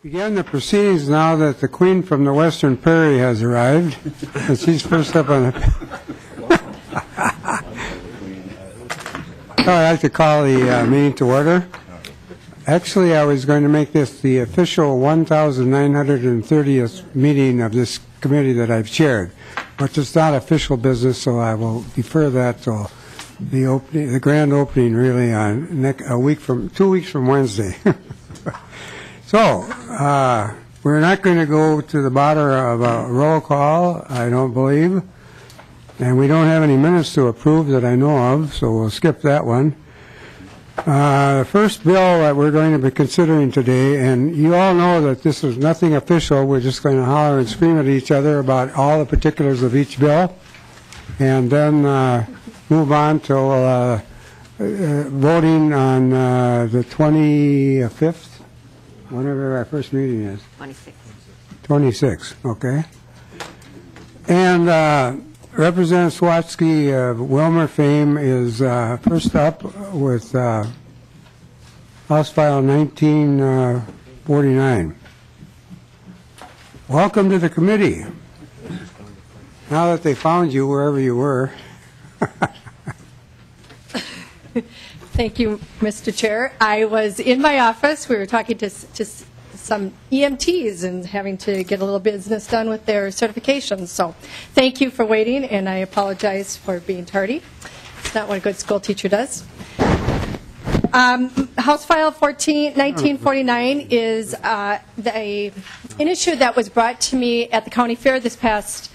Begin the proceedings now that the Queen from the Western Prairie has arrived. And she's first up on the... I'd like to call the meeting to order. Actually, I was going to make this the official 1,930th meeting of this committee that I've chaired. But it's not official business, so I will defer that till the opening, the grand opening, really on 2 weeks from Wednesday. So, we're not going to go to the bottom of a roll call, I don't believe. And we don't have any minutes to approve that I know of, so we'll skip that one. The first bill that we're going to be considering today, and you all know that this is nothing official, we're just going to holler and scream at each other about all the particulars of each bill, and then move on to voting on the 25th. Whenever our first meeting is. 26, okay. And Representative Sawatzky of Wilmer fame is first up with House File 1949. Welcome to the committee. Now that they found you wherever you were. Thank you, Mr. Chair. I was in my office. We were talking to some EMTs and having to get a little business done with their certifications. So thank you for waiting, and I apologize for being tardy. It's not what a good school teacher does. House File 1949 is an issue that was brought to me at the county fair this past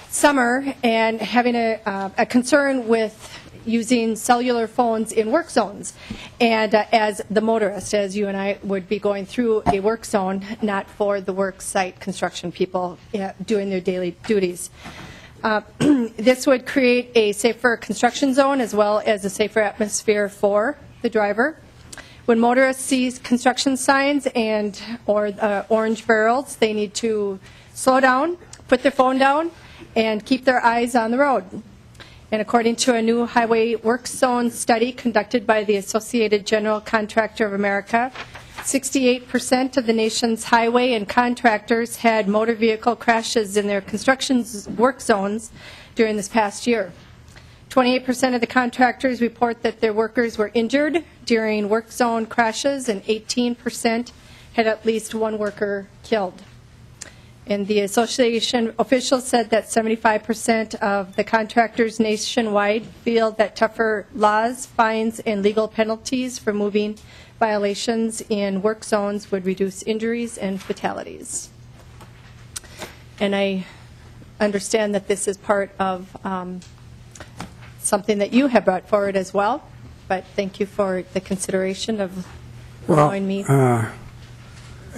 summer, and having a concern with using cellular phones in work zones. And as the motorist, as you and I would be going through a work zone, not for the work site construction people doing their daily duties. This would create a safer construction zone as well as a safer atmosphere for the driver. When motorists see construction signs or orange barrels, they need to slow down, put their phone down, and keep their eyes on the road. And according to a new highway work zone study conducted by the Associated General Contractor of America, 68% of the nation's highway and contractors had motor vehicle crashes in their construction work zones during this past year. 28% of the contractors report that their workers were injured during work zone crashes, and 18% had at least one worker killed. And the association officials said that 75% of the contractors nationwide feel that tougher laws, fines, and legal penalties for moving violations in work zones would reduce injuries and fatalities. And I understand that this is part of something that you have brought forward as well, but thank you for the consideration of allowing me.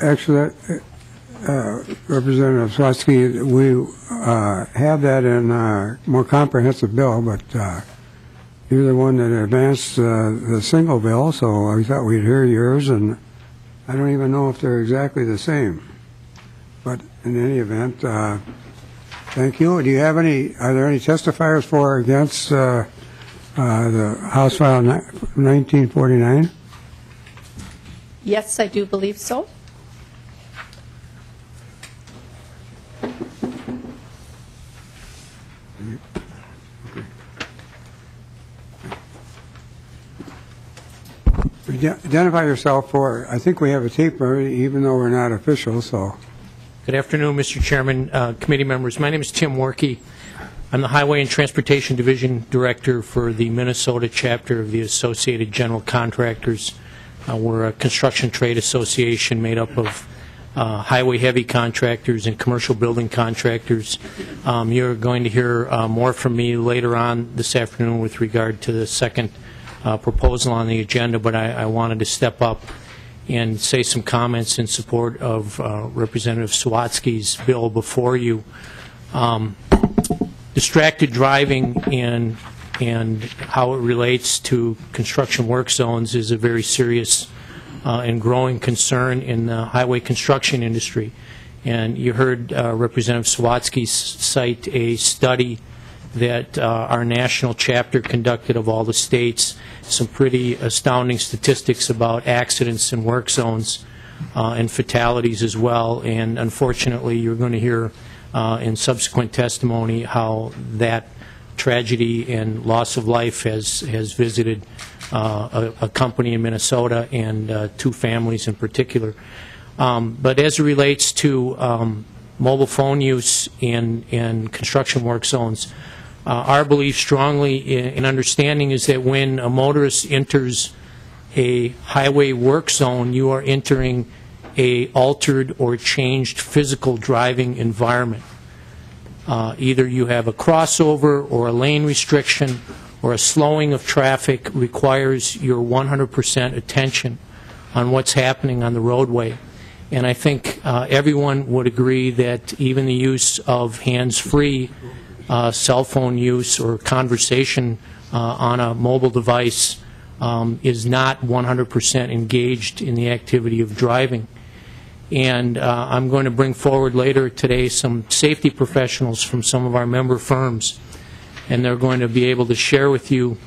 Actually, Representative Sawatzky, we have that in a more comprehensive bill, but you're the one that advanced the single bill, so I thought we'd hear yours, and I don't even know if they're exactly the same. But in any event, thank you. Do you have any? Are there any testifiers for or against the House File 1949? Yes, I do believe so. Identify yourself for, I think we have a taper, even though we're not official, so. Good afternoon, Mr. Chairman, committee members. My name is Tim Warkey. I'm the Highway and Transportation Division Director for the Minnesota chapter of the Associated General Contractors. We're a construction trade association made up of highway heavy contractors and commercial building contractors. You're going to hear more from me later on this afternoon with regard to the second proposal on the agenda, but I wanted to step up and say some comments in support of Representative Sawatzky's bill before you. Distracted driving and how it relates to construction work zones is a very serious and growing concern in the highway construction industry. And you heard Representative Sawatzky cite a study that our national chapter conducted of all the states, some pretty astounding statistics about accidents in work zones and fatalities as well. And unfortunately, you're going to hear in subsequent testimony how that tragedy and loss of life has visited a company in Minnesota and two families in particular. But as it relates to mobile phone use in construction work zones, our belief strongly in understanding is that when a motorist enters a highway work zone, you are entering a altered or changed physical driving environment. Either you have a crossover or a lane restriction or a slowing of traffic requires your 100% attention on what's happening on the roadway. And I think everyone would agree that even the use of hands-free cell phone use or conversation on a mobile device is not 100% engaged in the activity of driving. And I'm going to bring forward later today some safety professionals from some of our member firms, and they're going to be able to share with you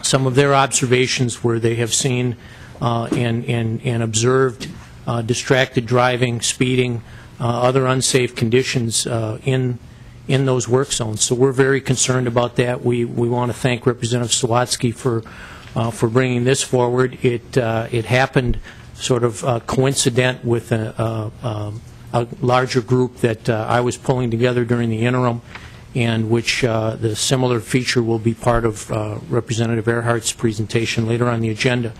some of their observations where they have seen and observed distracted driving, speeding, other unsafe conditions in those work zones. So we're very concerned about that. We want to thank Representative Sawatzky for bringing this forward. It happened sort of coincident with a larger group that I was pulling together during the interim, and which the similar feature will be part of Representative Erhardt's presentation later on the agenda.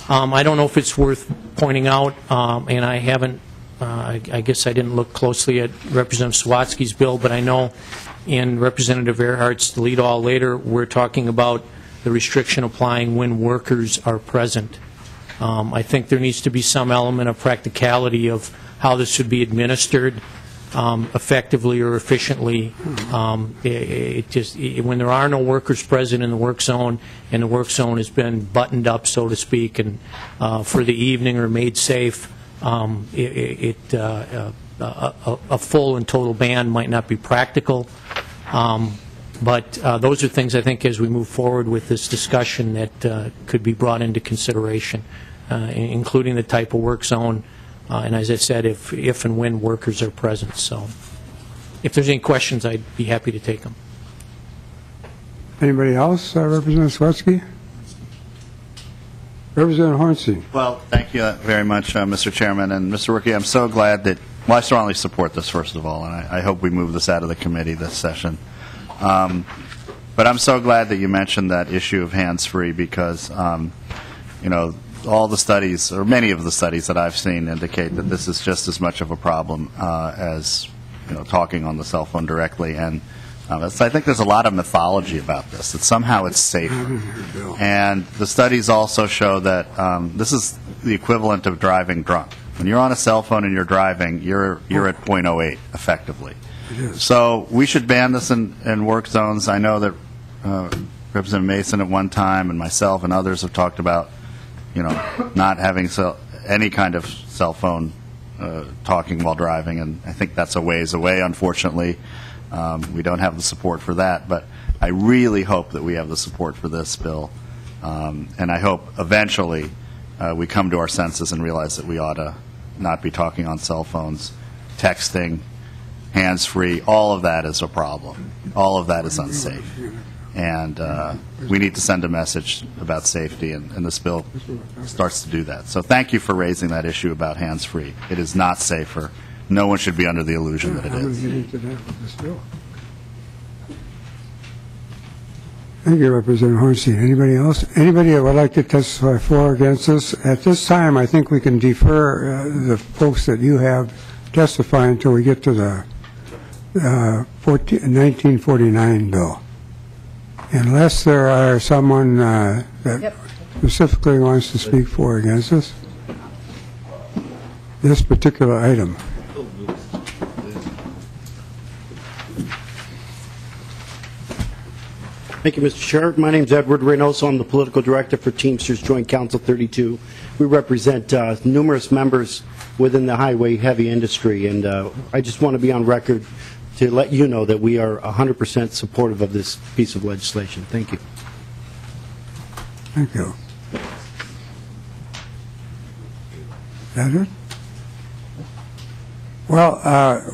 I don't know if it's worth pointing out, and I haven't I guess I didn't look closely at Representative Sawatzky's bill, but I know in Representative Erhardt's lead all later, we're talking about the restriction applying when workers are present. I think there needs to be some element of practicality of how this should be administered effectively or efficiently. When there are no workers present in the work zone and the work zone has been buttoned up, so to speak, and for the evening or made safe, a full and total ban might not be practical. But those are things I think as we move forward with this discussion that could be brought into consideration, including the type of work zone, and as I said, if and when workers are present. So if there's any questions, I'd be happy to take them. Anybody else? Representative Sawatzky? Representative Hornsey. Well, thank you very much, Mr. Chairman. And Mr. Warkey, I'm so glad that, well, I strongly support this, first of all, and I hope we move this out of the committee this session. But I'm so glad that you mentioned that issue of hands-free because, you know, all the studies, or many of the studies that I've seen indicate that this is just as much of a problem as, you know, talking on the cell phone directly. And I think there's a lot of mythology about this, that somehow it's safer. And the studies also show that this is the equivalent of driving drunk. When you're on a cell phone and you're driving, you're at .08 effectively. So we should ban this in work zones. I know that Representative Mason at one time and myself and others have talked about, not having any kind of cell phone talking while driving, and I think that's a ways away, unfortunately. We don't have the support for that, but I really hope that we have the support for this bill, and I hope eventually we come to our senses and realize that we ought to not be talking on cell phones, texting, hands-free. All of that is a problem. All of that is unsafe. And we need to send a message about safety, and this bill starts to do that. So thank you for raising that issue about hands-free. It is not safer. No one should be under the illusion that it is. Thank you, Representative Hornstein. Anybody else? Anybody that would like to testify for or against this? At this time, I think we can defer the folks that you have testify until we get to the 1949 bill. Unless there are someone that specifically wants to speak for or against this particular item. Thank you, Mr. Chair. My name is Edward Reynoso. I'm the political director for Teamsters Joint Council 32. We represent numerous members within the highway heavy industry, and I just want to be on record to let you know that we are 100% supportive of this piece of legislation. Thank you. Thank you. Is that it? Well,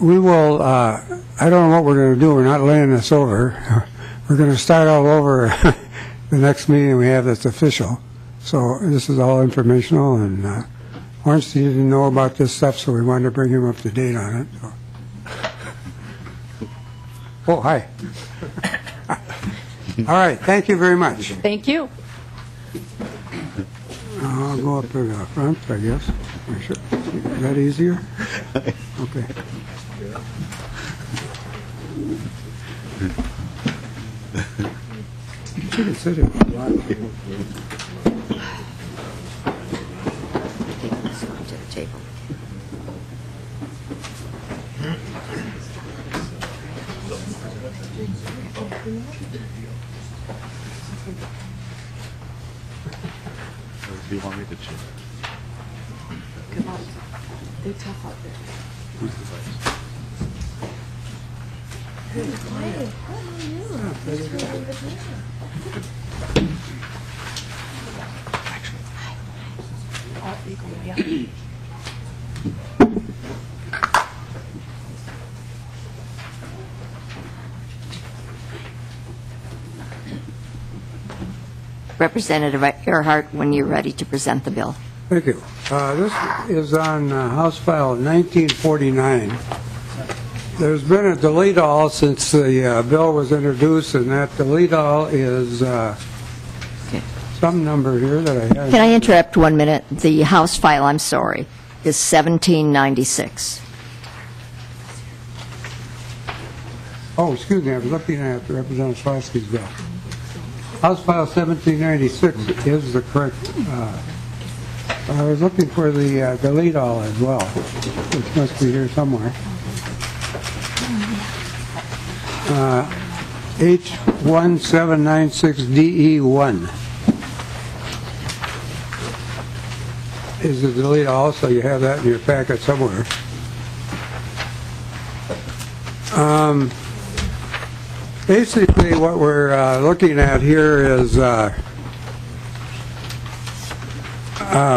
we will, I don't know what we're going to do. We're not laying this over. We're going to start all over the next meeting we have that's official. So this is all informational, and Hornstein didn't know about this stuff, so we wanted to bring him up to date on it. So. Oh, hi. All right, thank you very much. Thank you. I'll go up to the front, I guess. Is that easier? Okay. You should sit in a lot. Do you want me to check? Come on. They're tough out there. Who's the vice? Representative Erhardt, when you're ready to present the bill. Thank you. This is on House File 1949. There's been a delete-all since the bill was introduced, and that delete-all is some number here that I have. Can I interrupt 1 minute? The House file, I'm sorry, is 1796. Oh, excuse me, I was looking at Representative Sawatzky's bill. House File 1796 is the correct. I was looking for the delete-all as well, which must be here somewhere. H1796DE1 is the delete-all, so you have that in your packet somewhere. Basically, what we're looking at here is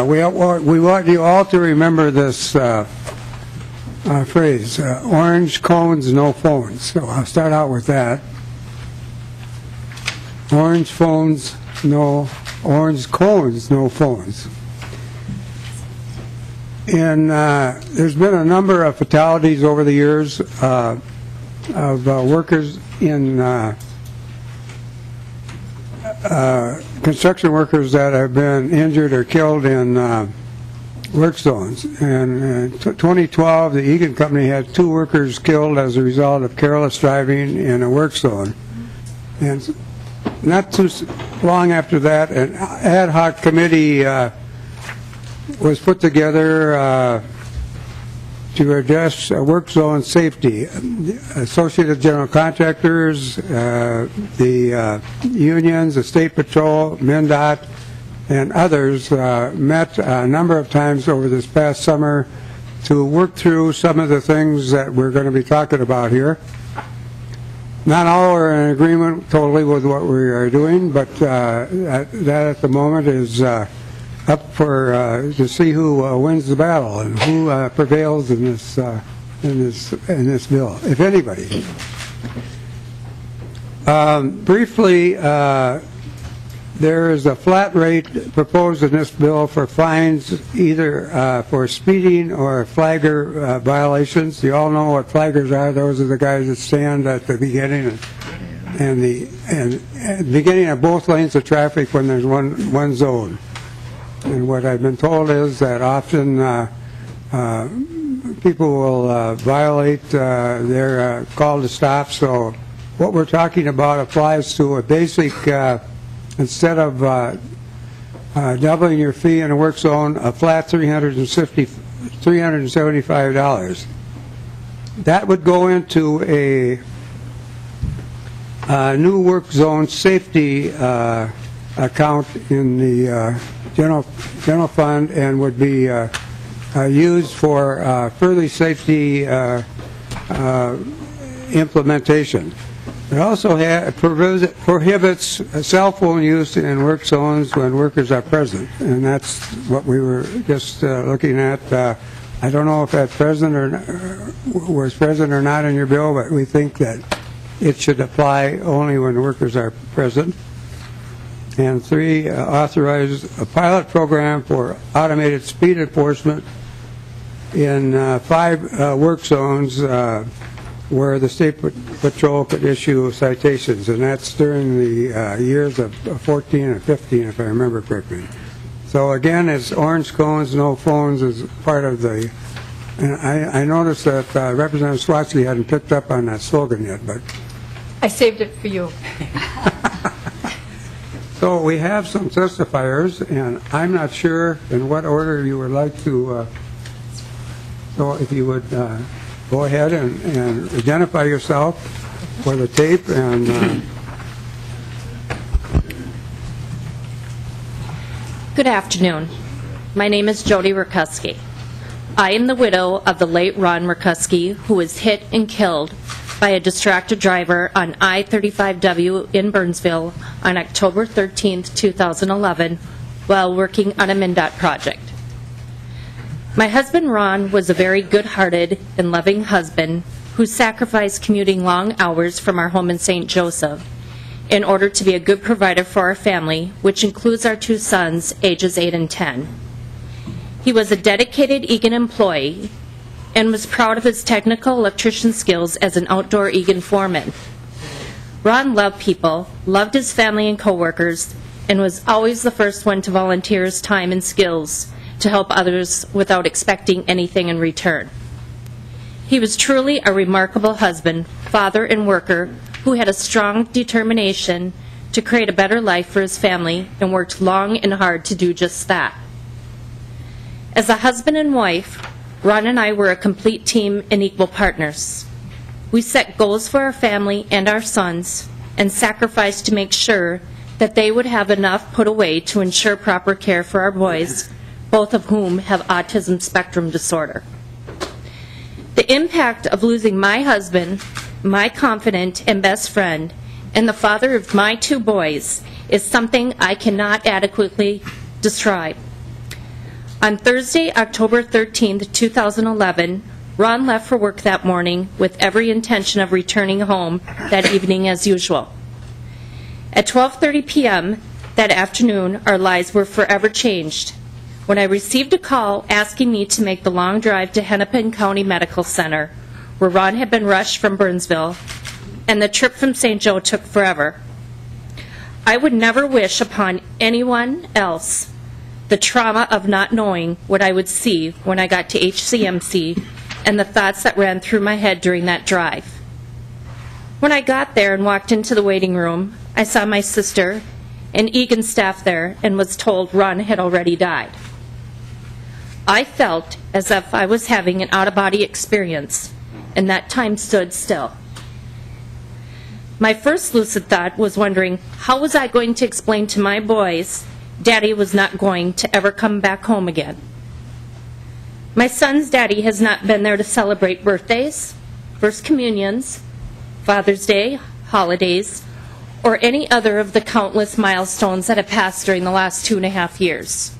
we want you all to remember this phrase, orange cones, no phones. So I'll start out with that. Orange cones, no phones. And there's been a number of fatalities over the years of workers in construction workers that have been injured or killed in work zones. And in 2012, the Egan Company had 2 workers killed as a result of careless driving in a work zone. And not too long after that, an ad hoc committee was put together to address work zone safety. Associated General Contractors, the unions, the State Patrol, MnDOT, and others met a number of times over this past summer to work through some of the things that we're going to be talking about here. Not all are in agreement totally with what we are doing, but that at the moment is up for to see who wins the battle and who prevails in this bill, if anybody. Briefly, there is a flat rate proposed in this bill for fines either for speeding or flagger violations. You all know what flaggers are. Those are the guys that stand at the beginning and the beginning of both lanes of traffic when there's one zone. And what I've been told is that often people will violate their call to stop. So what we're talking about applies to a basic, instead of doubling your fee in a work zone, a flat $375. That would go into a new work zone safety account in the general fund and would be used for further safety implementation. It also prohibits cell phone use in work zones when workers are present, and that's what we were just looking at. I don't know if that's present or was present or not in your bill, but we think that it should apply only when workers are present. And 3, authorize a pilot program for automated speed enforcement in 5 work zones where the State Patrol could issue citations, and that's during the years of 14 and 15, if I remember correctly. So again, it's orange cones, no phones is part of the, and I noticed that Representative Sawatzky hadn't picked up on that slogan yet, but. I saved it for you. So we have some testifiers, and I'm not sure in what order you would like to, so if you would go ahead and identify yourself for the tape. And Good afternoon. My name is Jody Rakuski. I am the widow of the late Ron Rakuski, who was hit and killed by a distracted driver on I-35W in Burnsville on October 13, 2011, while working on a MnDOT project. My husband Ron was a very good-hearted and loving husband who sacrificed commuting long hours from our home in St. Joseph in order to be a good provider for our family, which includes our 2 sons, ages 8 and 10. He was a dedicated Egan employee and was proud of his technical electrician skills as an outdoor Egan foreman. Ron loved people, loved his family and coworkers, and was always the first one to volunteer his time and skills to help others without expecting anything in return. He was truly a remarkable husband, father, and worker who had a strong determination to create a better life for his family and worked long and hard to do just that. As a husband and wife, Ron and I were a complete team and equal partners. We set goals for our family and our sons and sacrificed to make sure that they would have enough put away to ensure proper care for our boys, both of whom have autism spectrum disorder. The impact of losing my husband, my confidant and best friend, and the father of my 2 boys is something I cannot adequately describe. On Thursday, October 13, 2011, Ron left for work that morning with every intention of returning home that evening as usual. At 12:30 p.m. that afternoon, our lives were forever changed when I received a call asking me to make the long drive to Hennepin County Medical Center, where Ron had been rushed from Burnsville, and the trip from St. Joe took forever. I would never wish upon anyone else the trauma of not knowing what I would see when I got to HCMC and the thoughts that ran through my head during that drive. When I got there and walked into the waiting room, I saw my sister and Egan staff there and was told Ron had already died. I felt as if I was having an out-of-body experience, and that time stood still. My first lucid thought was wondering, how was I going to explain to my boys Daddy was not going to ever come back home again? My son's daddy has not been there to celebrate birthdays, first communions, Father's Day, holidays, or any other of the countless milestones that have passed during the last 2.5 years.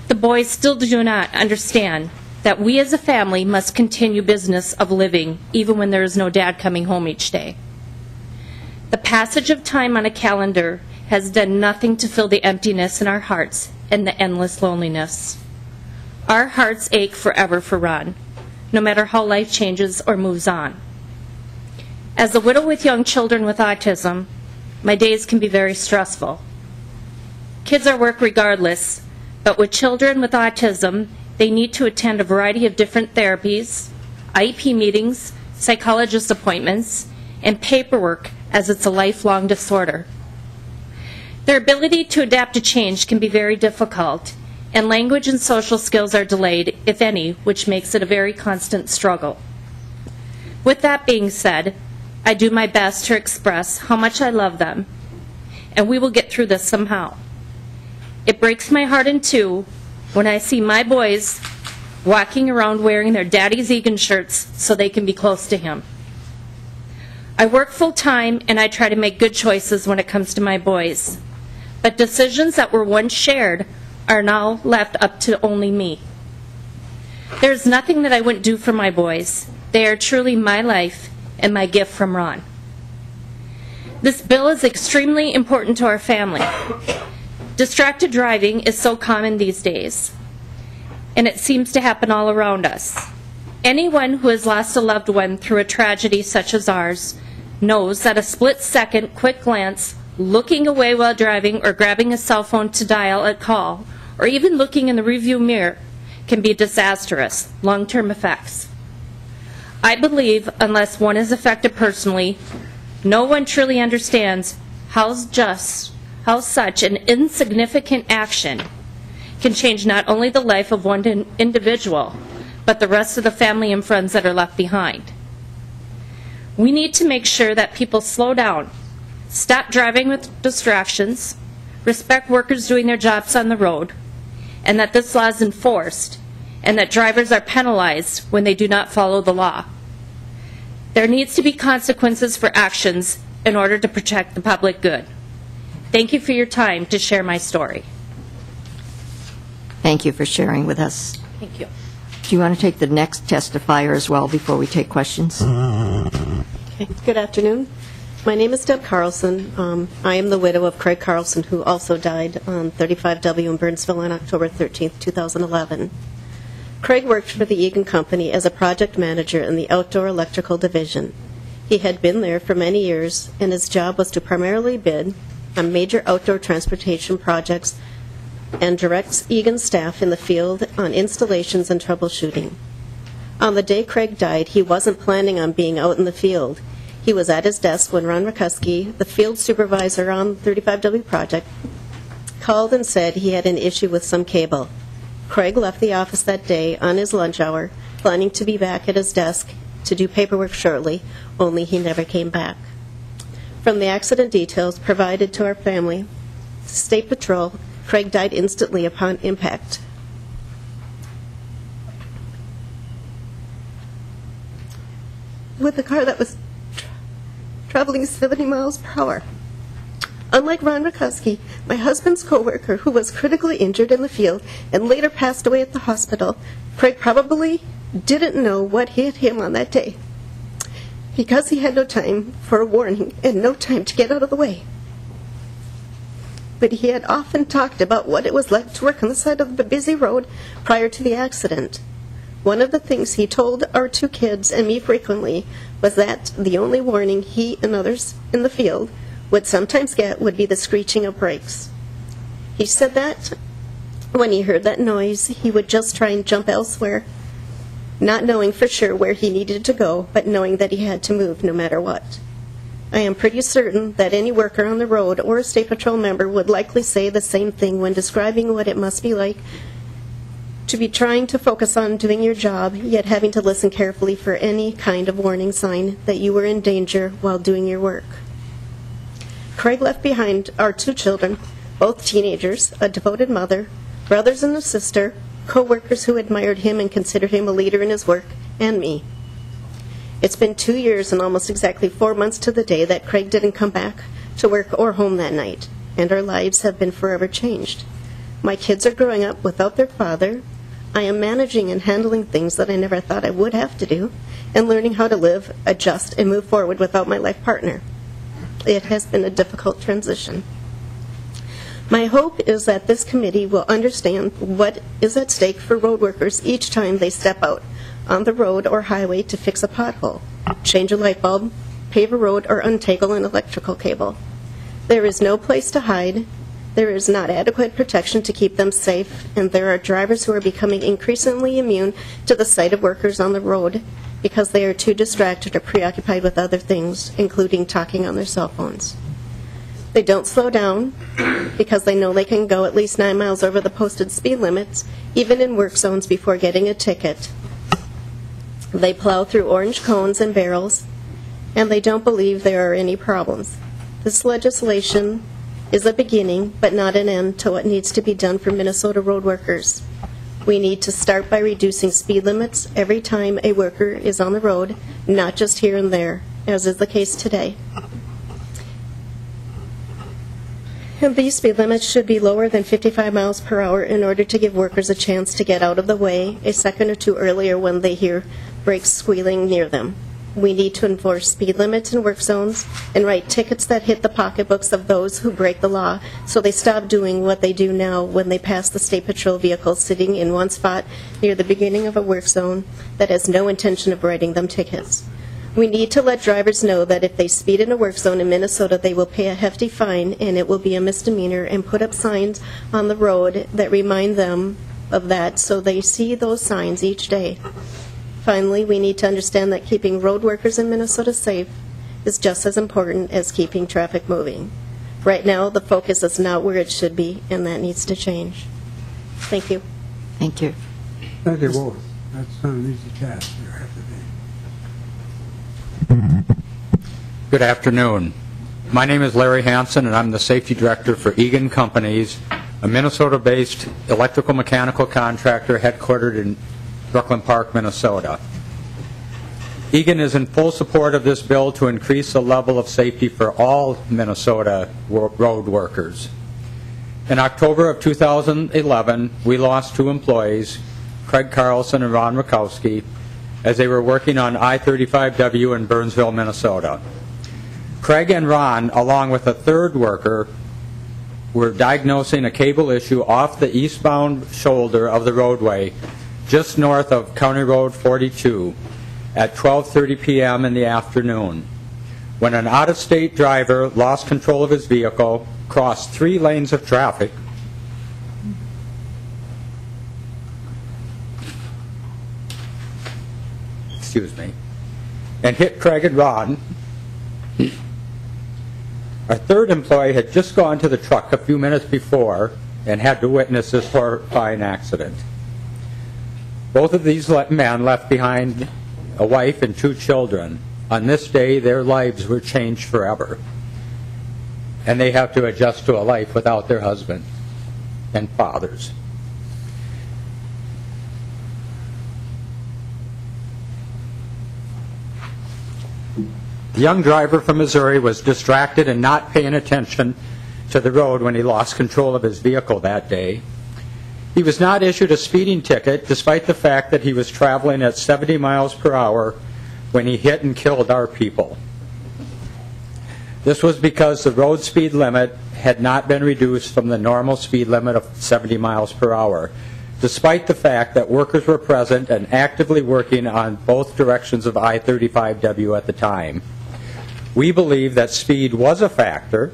The boys still do not understand that we as a family must continue business of living even when there is no dad coming home each day. The passage of time on a calendar has done nothing to fill the emptiness in our hearts and the endless loneliness. Our hearts ache forever for Ron, no matter how life changes or moves on. As a widow with young children with autism, my days can be very stressful. Kids are work regardless, but with children with autism, they need to attend a variety of different therapies, IEP meetings, psychologist appointments, and paperwork as it's a lifelong disorder. Their ability to adapt to change can be very difficult, and language and social skills are delayed, if any, which makes it a very constant struggle. With that being said, I do my best to express how much I love them, and we will get through this somehow. It breaks my heart in two when I see my boys walking around wearing their daddy's Egan shirts so they can be close to him. I work full-time, and I try to make good choices when it comes to my boys, but decisions that were once shared are now left up to only me. There's nothing that I wouldn't do for my boys. They are truly my life and my gift from Ron. This bill is extremely important to our family. Distracted driving is so common these days, and it seems to happen all around us. Anyone who has lost a loved one through a tragedy such as ours knows that a split-second quick glance, looking away while driving or grabbing a cell phone to dial a call, or even looking in the rearview mirror can be disastrous, long-term effects. I believe unless one is affected personally, no one truly understands how such an insignificant action can change not only the life of one individual, but the rest of the family and friends that are left behind. We need to make sure that people slow down, stop driving with distractions, respect workers doing their jobs on the road, and that this law is enforced, and that drivers are penalized when they do not follow the law. There needs to be consequences for actions in order to protect the public good. Thank you for your time to share my story. Thank you for sharing with us. Thank you. Do you want to take the next testifier as well before we take questions? Okay. Good afternoon. My name is Deb Carlson. I am the widow of Craig Carlson, who also died on 35W in Burnsville on October 13, 2011. Craig worked for the Egan Company as a project manager in the outdoor electrical division. He had been there for many years, and his job was to primarily bid on major outdoor transportation projects and directs Egan staff in the field on installations and troubleshooting. On the day Craig died, he wasn't planning on being out in the field. He was at his desk when Ron Rikuski, the field supervisor on the 35W project, called and said he had an issue with some cable. Craig left the office that day on his lunch hour, planning to be back at his desk to do paperwork shortly, only he never came back. From the accident details provided to our family, State Patrol, Craig died instantly upon impact. With a car that was traveling 70 miles per hour. Unlike Ron Rikuski, my husband's coworker, who was critically injured in the field and later passed away at the hospital, Craig probably didn't know what hit him on that day, because he had no time for a warning and no time to get out of the way. But he had often talked about what it was like to work on the side of a busy road prior to the accident. One of the things he told our two kids and me frequently was that the only warning he and others in the field would sometimes get would be the screeching of brakes. He said that when he heard that noise, he would just try and jump elsewhere, not knowing for sure where he needed to go, but knowing that he had to move no matter what. I am pretty certain that any worker on the road or a State Patrol member would likely say the same thing when describing what it must be like To be trying to focus on doing your job, yet having to listen carefully for any kind of warning sign that you were in danger while doing your work. Craig left behind our 2 children, both teenagers, a devoted mother, brothers and a sister, co-workers who admired him and considered him a leader in his work, and me. It's been 2 years and almost exactly 4 months to the day that Craig didn't come back to work or home that night, and our lives have been forever changed. My kids are growing up without their father. I am managing and handling things that I never thought I would have to do, and learning how to live, adjust, and move forward without my life partner. It has been a difficult transition. My hope is that this committee will understand what is at stake for road workers each time they step out on the road or highway to fix a pothole, change a light bulb, pave a road, or untangle an electrical cable. There is no place to hide. There is not adequate protection to keep them safe, and there are drivers who are becoming increasingly immune to the sight of workers on the road because they are too distracted or preoccupied with other things, including talking on their cell phones. They don't slow down because they know they can go at least 9 miles over the posted speed limits, even in work zones, before getting a ticket. They plow through orange cones and barrels, and they don't believe there are any problems. This legislation is a beginning, but not an end, to what needs to be done for Minnesota road workers. We need to start by reducing speed limits every time a worker is on the road, not just here and there, as is the case today. And these speed limits should be lower than 55 miles per hour in order to give workers a chance to get out of the way a second or two earlier when they hear brakes squealing near them. We need to enforce speed limits in work zones and write tickets that hit the pocketbooks of those who break the law, so they stop doing what they do now when they pass the state patrol vehicle sitting in one spot near the beginning of a work zone that has no intention of writing them tickets. We need to let drivers know that if they speed in a work zone in Minnesota, they will pay a hefty fine, and it will be a misdemeanor, and put up signs on the road that remind them of that, so they see those signs each day. Finally, we need to understand that keeping road workers in Minnesota safe is just as important as keeping traffic moving. Right now, the focus is not where it should be, and that needs to change. Thank you. Thank you. Thank you both. That's not an easy task. You have to be. Good afternoon. My name is Larry Hansen, and I'm the safety director for Egan Companies, a Minnesota-based electrical mechanical contractor headquartered in Brooklyn Park, Minnesota. Egan is in full support of this bill to increase the level of safety for all Minnesota road workers. In October of 2011, we lost 2 employees, Craig Carlson and Ron Rakowski, as they were working on I-35W in Burnsville, Minnesota. Craig and Ron, along with a third worker, were diagnosing a cable issue off the eastbound shoulder of the roadway just north of County Road 42 at 12:30 p.m. in the afternoon, when an out-of-state driver lost control of his vehicle, crossed 3 lanes of traffic, and hit Craig and Ron. Our third employee had just gone to the truck a few minutes before and had to witness this horrifying accident. Both of these men left behind a wife and 2 children. On this day, their lives were changed forever, and they have to adjust to a life without their husband and fathers. The young driver from Missouri was distracted and not paying attention to the road when he lost control of his vehicle that day. He was not issued a speeding ticket despite the fact that he was traveling at 70 miles per hour when he hit and killed our people. This was because the road speed limit had not been reduced from the normal speed limit of 70 miles per hour, despite the fact that workers were present and actively working on both directions of I-35W at the time. We believe that speed was a factor.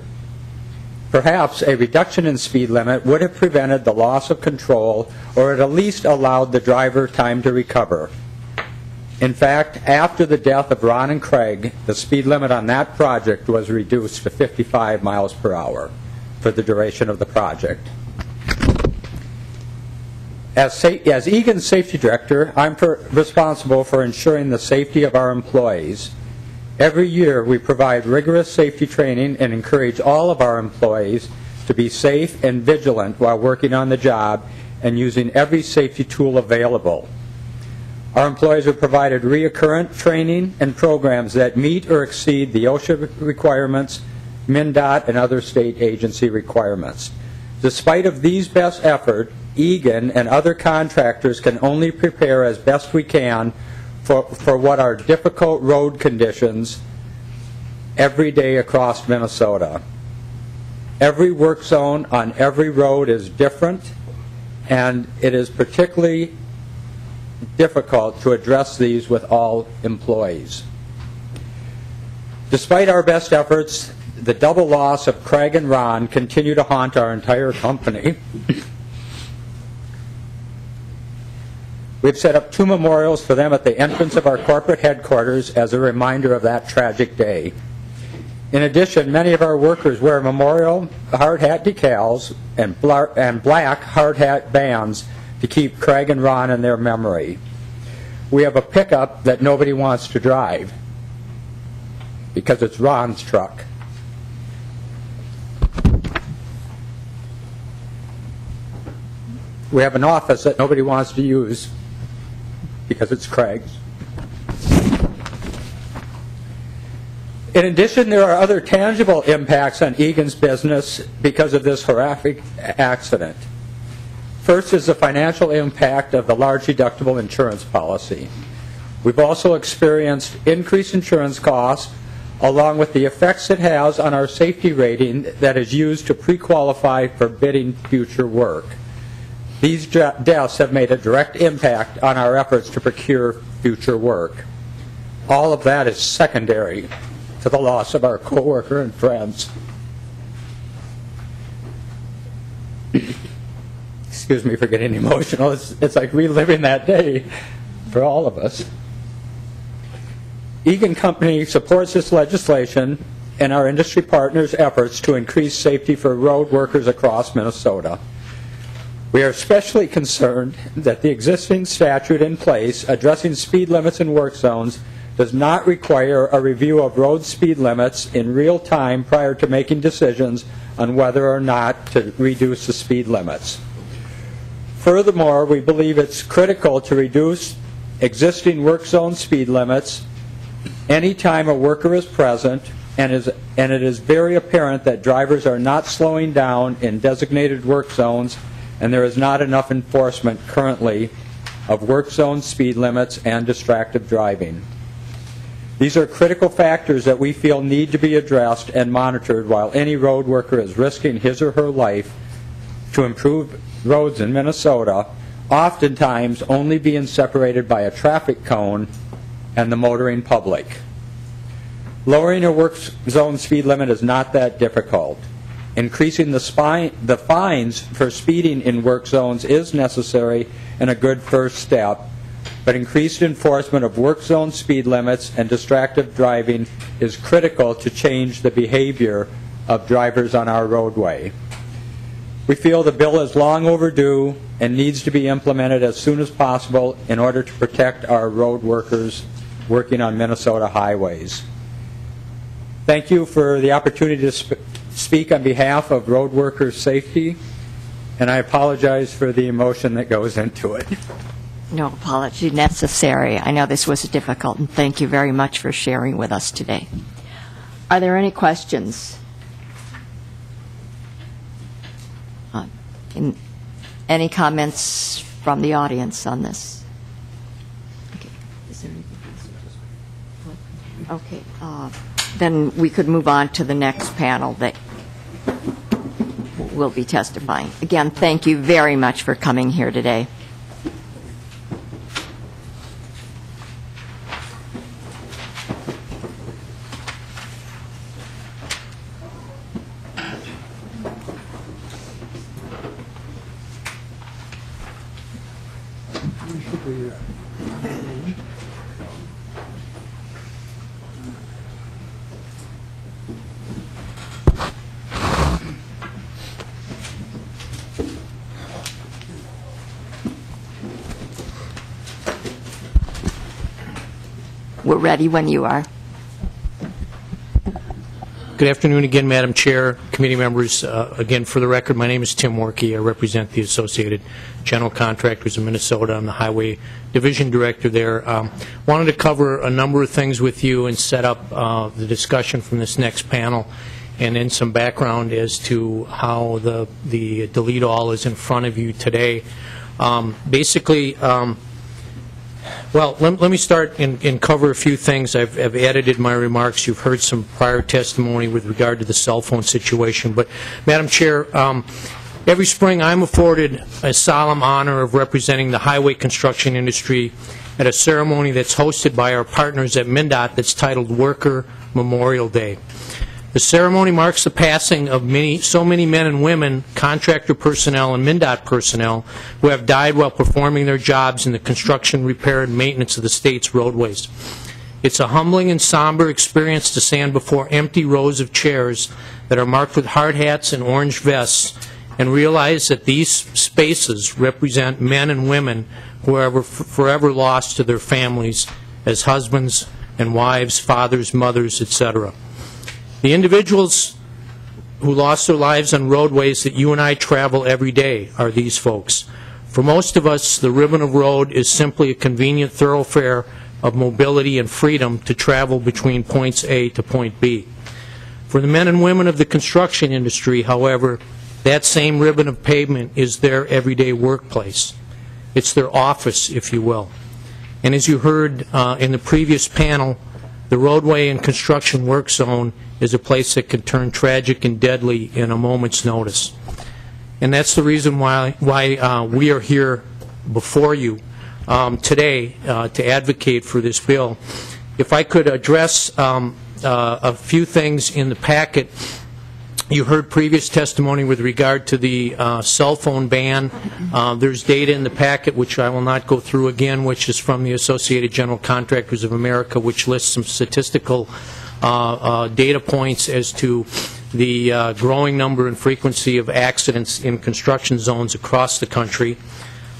Perhaps a reduction in speed limit would have prevented the loss of control, or at least allowed the driver time to recover. In fact, after the death of Ron and Craig, the speed limit on that project was reduced to 55 miles per hour for the duration of the project. As Egan's safety director, I'm responsible for ensuring the safety of our employees. Every year, we provide rigorous safety training and encourage all of our employees to be safe and vigilant while working on the job and using every safety tool available. Our employees are provided recurrent training and programs that meet or exceed the OSHA requirements, MnDOT, and other state agency requirements. Despite of these best efforts, Egan and other contractors can only prepare as best we can for what are difficult road conditions every day across Minnesota. Every work zone on every road is different, and it is particularly difficult to address these with all employees. Despite our best efforts, the double loss of Craig and Ron continue to haunt our entire company. We've set up 2 memorials for them at the entrance of our corporate headquarters as a reminder of that tragic day. In addition, many of our workers wear memorial hard hat decals and black hard hat bands to keep Craig and Ron in their memory. We have a pickup that nobody wants to drive because it's Ron's truck. We have an office that nobody wants to use because it's Craig's. In addition, there are other tangible impacts on Egan's business because of this horrific accident. First is the financial impact of the large deductible insurance policy. We've also experienced increased insurance costs along with the effects it has on our safety rating that is used to pre-qualify for bidding future work. These deaths have made a direct impact on our efforts to procure future work. All of that is secondary to the loss of our coworker and friends. Excuse me for getting emotional. It's like reliving that day for all of us. Egan Company supports this legislation and our industry partners' efforts to increase safety for road workers across Minnesota. We are especially concerned that the existing statute in place addressing speed limits in work zones does not require a review of road speed limits in real time prior to making decisions on whether or not to reduce the speed limits. Furthermore, we believe it's critical to reduce existing work zone speed limits anytime a worker is present, and it is very apparent that drivers are not slowing down in designated work zones, and there is not enough enforcement currently of work zone speed limits and distracted driving. These are critical factors that we feel need to be addressed and monitored while any road worker is risking his or her life to improve roads in Minnesota, oftentimes only being separated by a traffic cone and the motoring public. Lowering a work zone speed limit is not that difficult. Increasing the fines for speeding in work zones is necessary and a good first step, but increased enforcement of work zone speed limits and distracted driving is critical to change the behavior of drivers on our roadway. We feel the bill is long overdue and needs to be implemented as soon as possible in order to protect our road workers working on Minnesota highways. Thank you for the opportunity to speak on behalf of road workers' safety, and I apologize for the emotion that goes into it. No apology necessary. I know this was difficult, and thank you very much for sharing with us today. Are there any questions? Any comments from the audience on this? Okay. Is there anything else? Okay. Then we could move on to the next panel that will be testifying. Again, thank you very much for coming here today. We're ready when you are. Good afternoon again, Madam Chair, committee members. Again, for the record, my name is Tim Workey. I represent the Associated General Contractors of Minnesota. I'm the Highway Division Director there. Wanted to cover a number of things with you and set up the discussion from this next panel, and then some background as to how the delete all is in front of you today. Well, let me start and cover a few things. I've edited my remarks. You've heard some prior testimony with regard to the cell phone situation. But, Madam Chair, every spring I'm afforded a solemn honor of representing the highway construction industry at a ceremony that's hosted by our partners at MnDOT that's titled Worker Memorial Day. The ceremony marks the passing of so many men and women, contractor personnel and MnDOT personnel, who have died while performing their jobs in the construction, repair, and maintenance of the state's roadways. It's a humbling and somber experience to stand before empty rows of chairs that are marked with hard hats and orange vests and realize that these spaces represent men and women who are forever lost to their families as husbands and wives, fathers, mothers, etc. The individuals who lost their lives on roadways that you and I travel every day are these folks. For most of us, the ribbon of road is simply a convenient thoroughfare of mobility and freedom to travel between points A to point B. For the men and women of the construction industry, however, that same ribbon of pavement is their everyday workplace. It's their office, if you will. And as you heard in the previous panel, the roadway and construction work zone is a place that can turn tragic and deadly in a moment's notice. And that's the reason why we are here before you today to advocate for this bill. If I could address a few things in the packet. You heard previous testimony with regard to the cell phone ban. There's data in the packet, which I will not go through again, which is from the Associated General Contractors of America, which lists some statistical data points as to the growing number and frequency of accidents in construction zones across the country.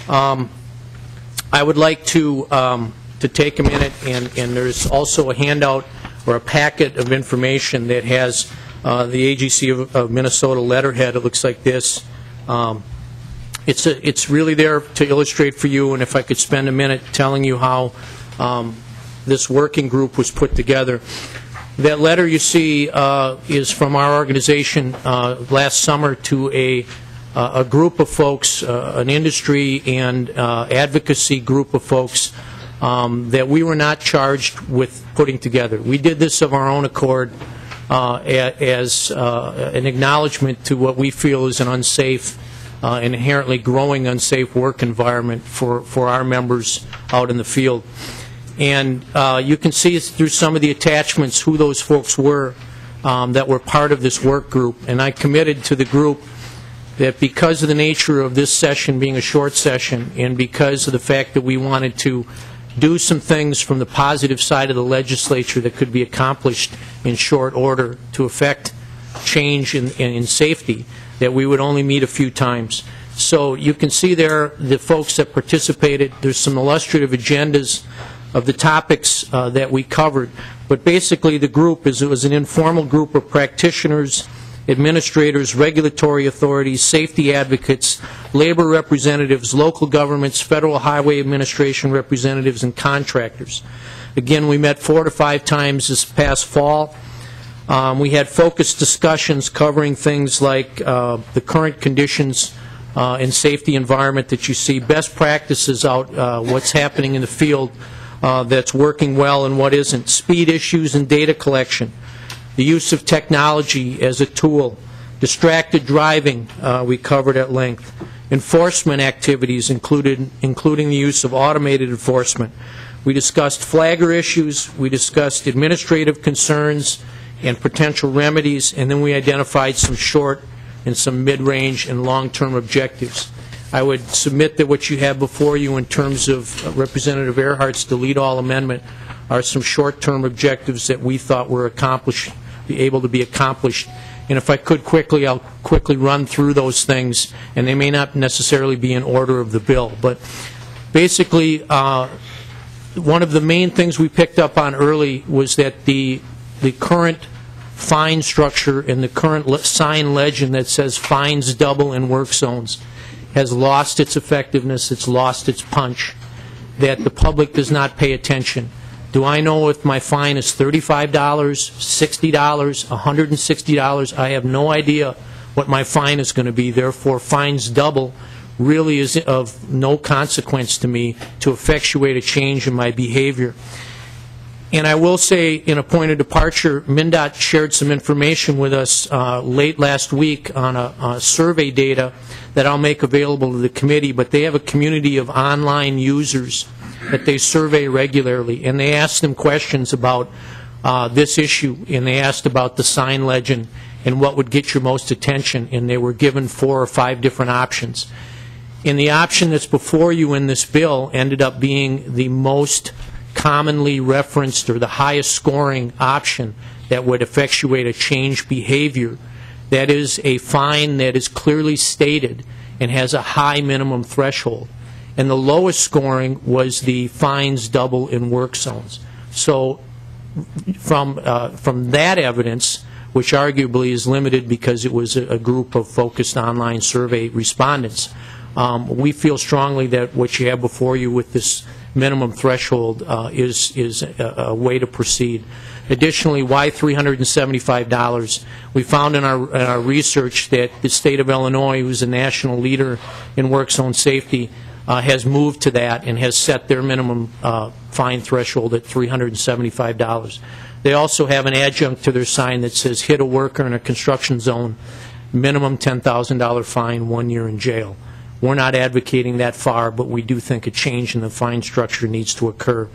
I would like to take a minute, and there's also a handout or a packet of information that has the AGC of Minnesota letterhead. It looks like this. It's really there to illustrate for you, and if I could spend a minute telling you how this working group was put together. That letter you see is from our organization last summer to a group of folks, an industry and advocacy group of folks that we were not charged with putting together. We did this of our own accord as an acknowledgement to what we feel is an unsafe, inherently growing unsafe work environment for our members out in the field. And you can see through some of the attachments who those folks were that were part of this work group. And I committed to the group that because of the nature of this session being a short session and because of the fact that we wanted to do some things from the positive side of the legislature that could be accomplished in short order to affect change in safety, that we would only meet a few times. So you can see there the folks that participated. There's some illustrative agendas of the topics that we covered. But basically the group it was an informal group of practitioners, administrators, regulatory authorities, safety advocates, labor representatives, local governments, Federal Highway Administration representatives, and contractors. Again, we met 4 to 5 times this past fall. We had focused discussions covering things like the current conditions and safety environment that you see, best practices out, what's happening in the field that's working well and what isn't, speed issues and data collection, the use of technology as a tool, distracted driving we covered at length, enforcement activities including the use of automated enforcement. We discussed flagger issues, we discussed administrative concerns and potential remedies, and then we identified some short and some mid-range and long-term objectives. I would submit that what you have before you in terms of Representative Erhardt's delete all amendment are some short-term objectives that we thought were able to be accomplished. And if I could quickly, I'll quickly run through those things, and they may not necessarily be in order of the bill. But basically, one of the main things we picked up on early was that the current fine structure and the current sign legend that says fines double in work zones has lost its effectiveness, it's lost its punch, that the public does not pay attention. Do I know if my fine is $35, $60, $160? I have no idea what my fine is going to be. Therefore, fines double really is of no consequence to me to effectuate a change in my behavior. And I will say, in a point of departure, MnDOT shared some information with us late last week on a survey data that I'll make available to the committee, but they have a community of online users that they survey regularly, and they asked them questions about this issue, and they asked about the sign legend and what would get your most attention, and they were given 4 or 5 different options. And the option that's before you in this bill ended up being the most commonly referenced or the highest scoring option that would effectuate a change behavior. That is a fine that is clearly stated and has a high minimum threshold. And the lowest scoring was the fines double in work zones. So from that evidence, which arguably is limited because it was a group of focused online survey respondents, we feel strongly that what you have before you with this minimum threshold is a way to proceed. Additionally, why $375? We found in our research that the state of Illinois, who's a national leader in work zone safety, has moved to that and has set their minimum fine threshold at $375. They also have an adjunct to their sign that says hit a worker in a construction zone, minimum $10,000 fine, 1 year in jail. We're not advocating that far, but we do think a change in the fine structure needs to occur.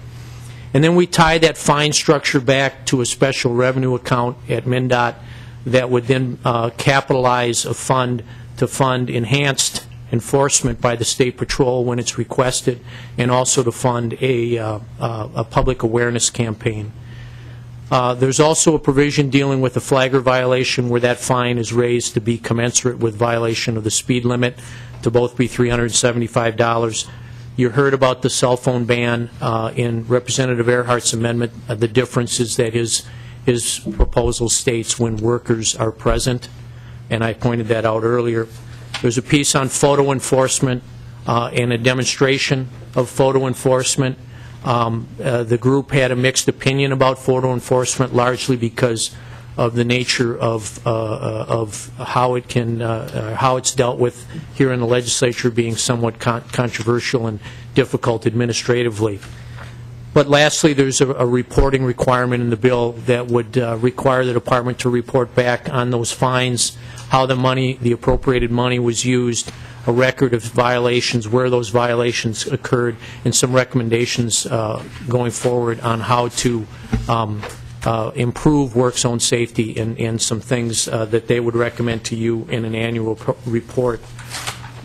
And then we tie that fine structure back to a special revenue account at MnDOT that would then capitalize a fund to fund enhanced enforcement by the State Patrol when it's requested, and also to fund a public awareness campaign. There's also a provision dealing with a flagger violation where that fine is raised to be commensurate with violation of the speed limit to both be $375. You heard about the cell phone ban in Representative Erhardt's amendment. The difference is that his proposal states when workers are present, and I pointed that out earlier. There's a piece on photo enforcement and a demonstration of photo enforcement. The group had a mixed opinion about photo enforcement, largely because of the nature of how it can how it's dealt with here in the legislature, being somewhat controversial and difficult administratively. But lastly, there's a reporting requirement in the bill that would require the department to report back on those fines, how the money, the appropriated money, was used, a record of violations, where those violations occurred, and some recommendations going forward on how to improve work zone safety and some things that they would recommend to you in an annual report.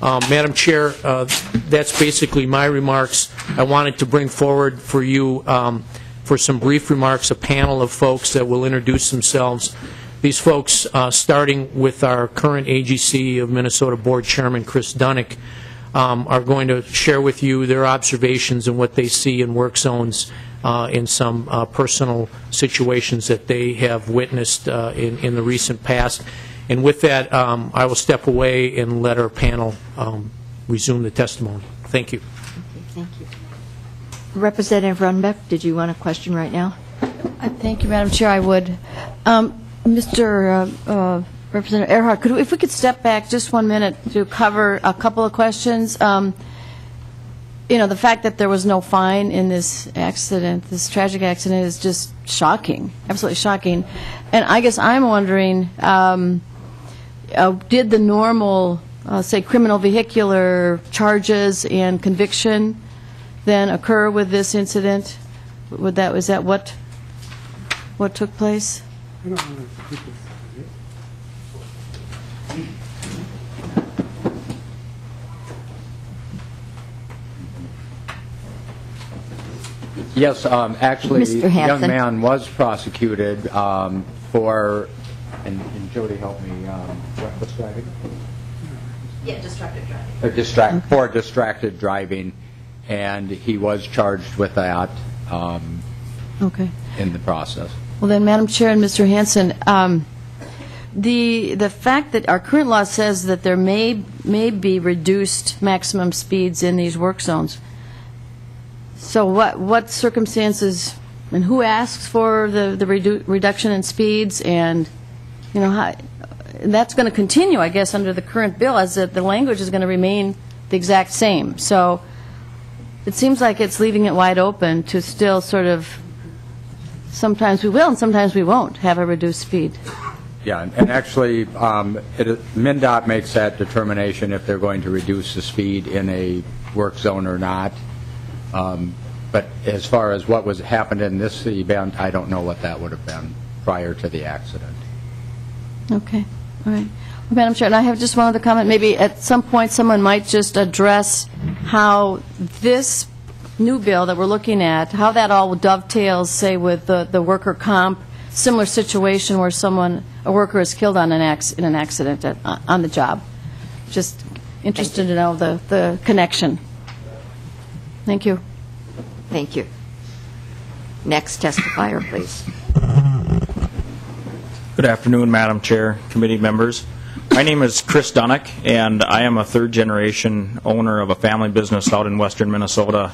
Madam Chair, that's basically my remarks. I wanted to bring forward for you, for some brief remarks, a panel of folks that will introduce themselves. These folks, starting with our current AGC of Minnesota Board Chairman, Chris Dunnick, are going to share with you their observations and what they see in work zones in some personal situations that they have witnessed in the recent past. And with that, I will step away and let our panel resume the testimony. Thank you. Okay, thank you. Representative Runbeck, did you want a question right now? Thank you, Madam Chair. I would. Mr. Representative Erhardt, if we could step back just 1 minute to cover a couple of questions. You know, the fact that there was no fine in this accident, this tragic accident, is just shocking, absolutely shocking. And I guess I'm wondering, did the normal, say, criminal vehicular charges and conviction then occur with this incident? Was that what took place? Yes, actually, Mr. the young Hanson. man was prosecuted for, and Jody, help me, what's driving? Yeah, distracted driving. For distracted driving. and he was charged with that Okay. in the process. Well, then, Madam Chair and Mr. Hanson, the fact that our current law says that there may be reduced maximum speeds in these work zones. So what circumstances and who asks for the reduction in speeds, and how that's going to continue, I guess, under the current bill, as the language is going to remain the exact same. So it seems like it's leaving it wide open to still sort of, sometimes we will and sometimes we won't have a reduced speed. Yeah, and actually, MnDOT makes that determination if they're going to reduce the speed in a work zone or not. But as far as what happened in this event, I don't know what that would have been prior to the accident. Okay, all right. Well, Madam Chair, and I have just one other comment. Maybe at some point someone might just address how this new bill that we're looking at, how that all dovetails, say, with the worker comp, similar situation where a worker is killed in an accident on the job. Just interested to know the connection. Thank you. Thank you. Next testifier, please. Good afternoon, Madam Chair, committee members. My name is Chris Dunnick, and I am a third-generation owner of a family business out in western Minnesota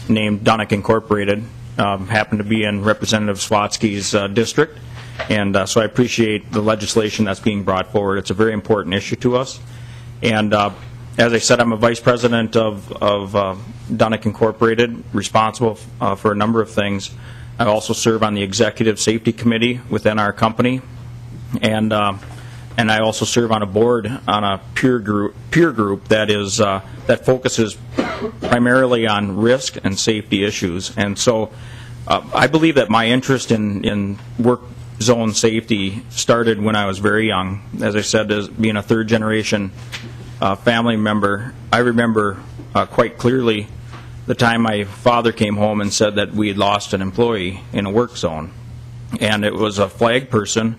named Dunnick Incorporated. Happen to be in Representative Sawatzky's district, and so I appreciate the legislation that's being brought forward. It's a very important issue to us. And as I said, I'm a vice president of Dunnick Incorporated, responsible for a number of things. I also serve on the executive safety committee within our company, and I also serve on a board on a peer group that focuses primarily on risk and safety issues. And so I believe that my interest in work zone safety started when I was very young. As I said, as being a third generation family member, I remember quite clearly the time my father came home and said that we had lost an employee in a work zone. And it was a flag person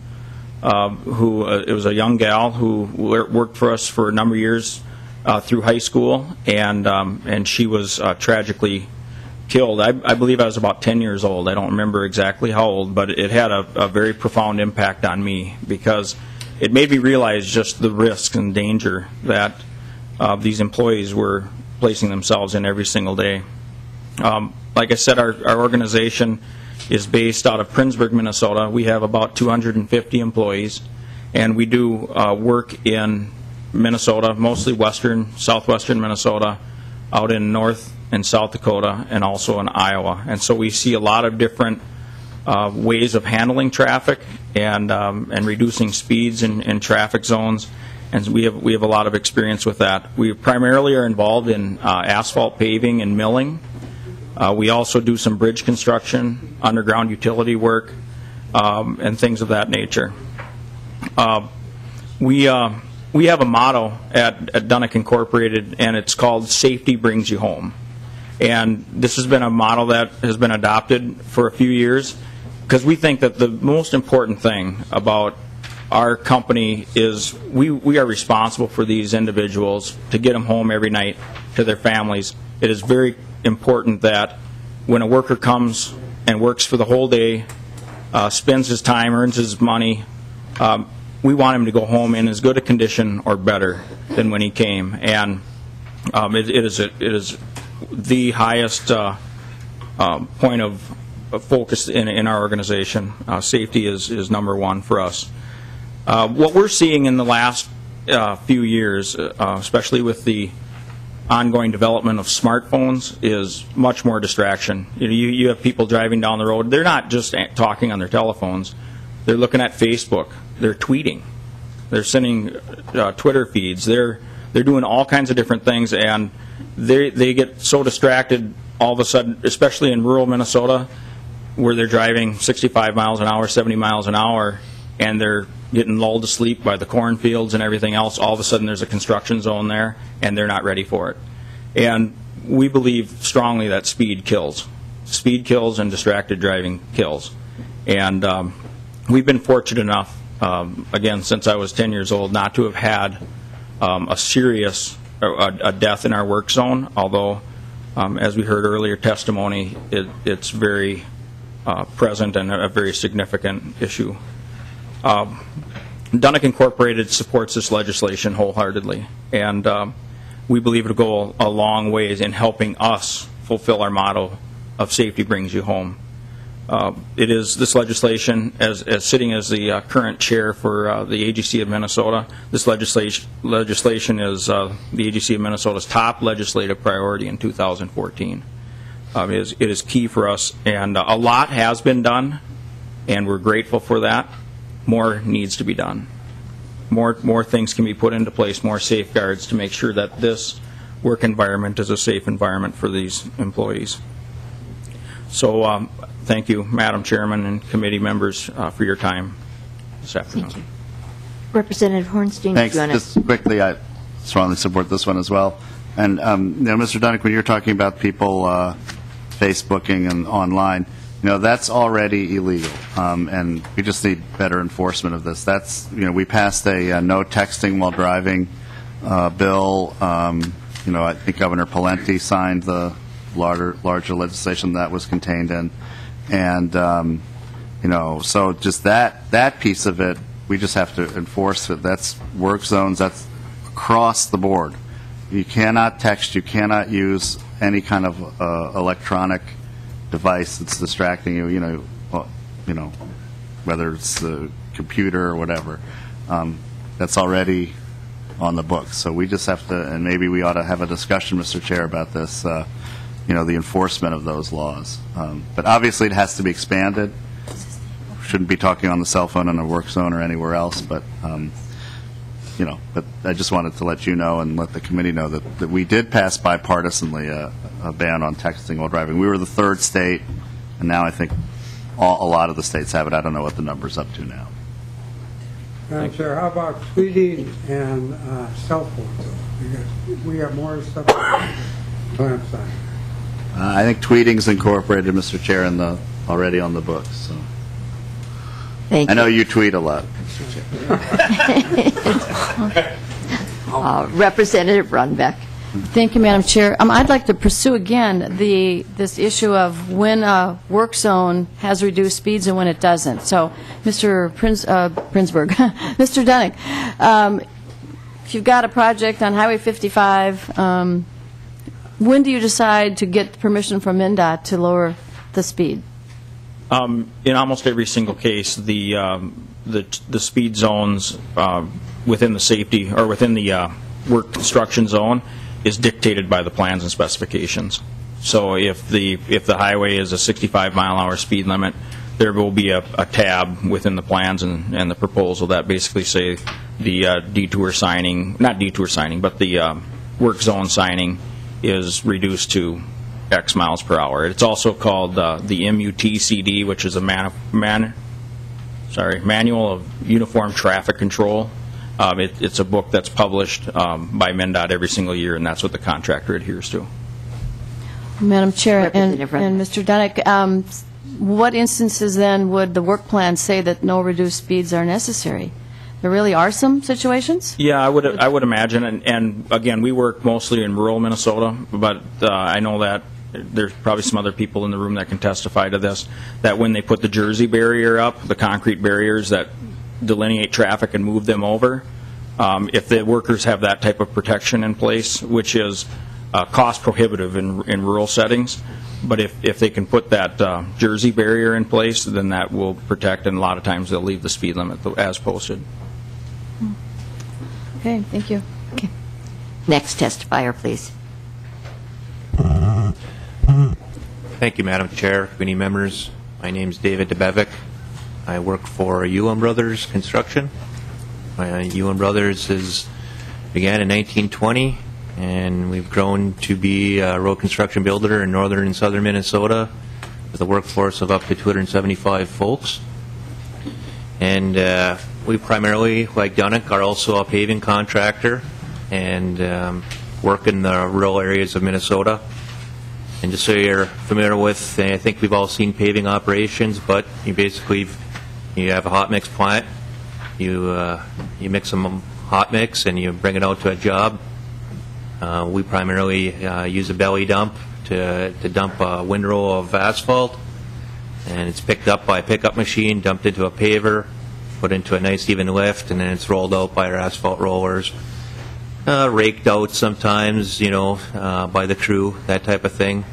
it was a young gal who worked for us for a number of years through high school, and she was tragically killed. I believe I was about 10 years old. I don't remember exactly how old, but it had a very profound impact on me because it made me realize just the risk and danger that these employees were placing themselves in every single day. Like I said, our organization is based out of Princeburg, Minnesota. We have about 250 employees, and we do work in Minnesota, mostly southwestern Minnesota, out in North and South Dakota, and also in Iowa. And so we see a lot of different ways of handling traffic and reducing speeds in traffic zones, and we have a lot of experience with that. We primarily are involved in asphalt paving and milling. We also do some bridge construction, underground utility work, and things of that nature. We have a motto at Dunnick Incorporated, and it's called "Safety Brings You Home." And this has been a model that has been adopted for a few years because we think that the most important thing about our company is we are responsible for these individuals to get them home every night to their families. It is very important that when a worker comes and works for the whole day, spends his time, earns his money, we want him to go home in as good a condition or better than when he came. And it is the highest point of focus in our organization. Safety is number one for us. What we're seeing in the last few years, especially with the ongoing development of smartphones, is much more distraction. You have people driving down the road. They're not just talking on their telephones. They're looking at Facebook. They're tweeting. They're sending Twitter feeds. They're doing all kinds of different things, and they get so distracted all of a sudden, especially in rural Minnesota, where they're driving 65 miles an hour, 70 miles an hour, and they're getting lulled to sleep by the cornfields and everything else. All of a sudden there's a construction zone there, and they're not ready for it. And we believe strongly that speed kills. Speed kills and distracted driving kills. And we've been fortunate enough, again, since I was 10 years old, not to have had a serious a death in our work zone, although, as we heard earlier testimony, it's very present and a very significant issue. Dunnick Incorporated supports this legislation wholeheartedly, and we believe it will go a long ways in helping us fulfill our motto of safety brings you home. It is this legislation, as sitting as the current chair for the AGC of Minnesota, this legislation is the AGC of Minnesota's top legislative priority in 2014. It is key for us, and a lot has been done, and we're grateful for that. More needs to be done. More things can be put into place, more safeguards to make sure that this work environment is a safe environment for these employees. So thank you, Madam Chairman and committee members, for your time this afternoon. Thank you. Representative Hornstein. Thanks. Just quickly, I strongly support this one as well. And Mr. Dunnick, when you're talking about people Facebooking and online, that's already illegal, and we just need better enforcement of this. That's we passed a no texting while driving bill. I think Governor Pawlenty signed the larger legislation that was contained in, and so just that piece of it, we just have to enforce it. That's work zones. That's across the board. You cannot text. You cannot use any kind of electronic device that's distracting you. Whether it's the computer or whatever. That's already on the books. So we just have to, and maybe we ought to have a discussion, Mr. Chair, about this. The enforcement of those laws. But obviously, it has to be expanded. Shouldn't be talking on the cell phone in a work zone or anywhere else. But but I just wanted to let you know and let the committee know that we did pass bipartisanly a ban on texting while driving. We were the third state, and now I think a lot of the states have it. I don't know what the number's up to now. Madam Chair, how about tweeting and cell phones? Because we have more stuff clamps on. I think tweeting's incorporated, Mr. Chair, already on the books. So. Thank you. I know you tweet a lot. Representative Runbeck. Thank you, Madam Chair. I'd like to pursue again this issue of when a work zone has reduced speeds and when it doesn't. So, Mr. Prinsberg, Mr. Dunnick, if you've got a project on Highway 55, when do you decide to get permission from MnDOT to lower the speed? In almost every single case, the speed zones within the safety or within the work construction zone is dictated by the plans and specifications. So if the highway is a 65-mile-an-hour speed limit, there will be a tab within the plans and the proposal that basically say the detour signing, not detour signing, but the work zone signing is reduced to X miles per hour. It's also called the MUTCD, which is a Manual of Uniform Traffic Control. It's a book that's published by MnDOT every single year, and that's what the contractor adheres to. Madam Chair and Mr. Dunnick, what instances then would the work plan say that no reduced speeds are necessary? There really are some situations? Yeah, I would imagine, and again, we work mostly in rural Minnesota, but I know that there's probably some other people in the room that can testify to this, that when they put the Jersey barrier up, the concrete barriers that delineate traffic and move them over, if the workers have that type of protection in place, which is cost prohibitive in rural settings, but if they can put that Jersey barrier in place, then that will protect, and a lot of times they'll leave the speed limit as posted. Okay, thank you. Okay. Next testifier, please. Thank you, Madam Chair, committee members. My name is David DeBevic. I work for Ewan Brothers Construction. Ewan Brothers began in 1920, and we've grown to be a road construction builder in northern and southern Minnesota with a workforce of up to 275 folks. And we primarily, like Dunnick, are also a paving contractor and work in the rural areas of Minnesota. And just so you're familiar with, I think we've all seen paving operations, but you have a hot mix plant. You mix some hot mix and you bring it out to a job. We primarily use a belly dump to dump a windrow of asphalt, and it's picked up by a pickup machine, dumped into a paver, put into a nice even lift, and then it's rolled out by our asphalt rollers, raked out sometimes, by the crew, that type of thing.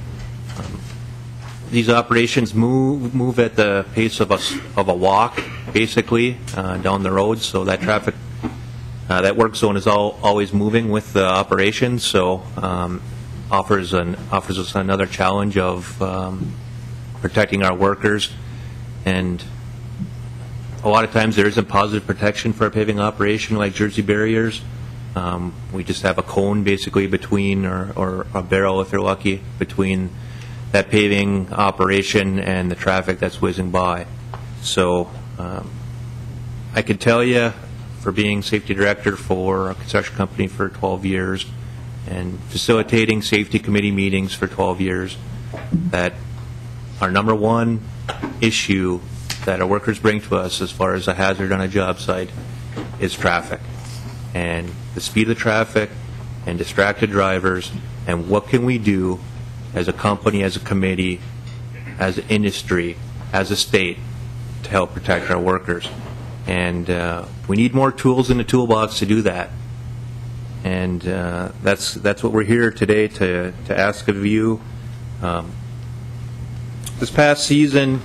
These operations move at the pace of a walk, basically, down the road, so that traffic, that work zone is always moving with the operations, so offers us another challenge of protecting our workers. And a lot of times there isn't positive protection for a paving operation like Jersey barriers. We just have a cone basically between, or a barrel if you're lucky, between that paving operation and the traffic that's whizzing by. So I could tell you, for being safety director for a construction company for 12 years and facilitating safety committee meetings for 12 years, that our number one issue that our workers bring to us as far as a hazard on a job site is traffic, and the speed of the traffic and distracted drivers, and what can we do as a company, as a committee, as an industry, as a state to help protect our workers. And we need more tools in the toolbox to do that. And that's what we're here today to ask of you. This past season,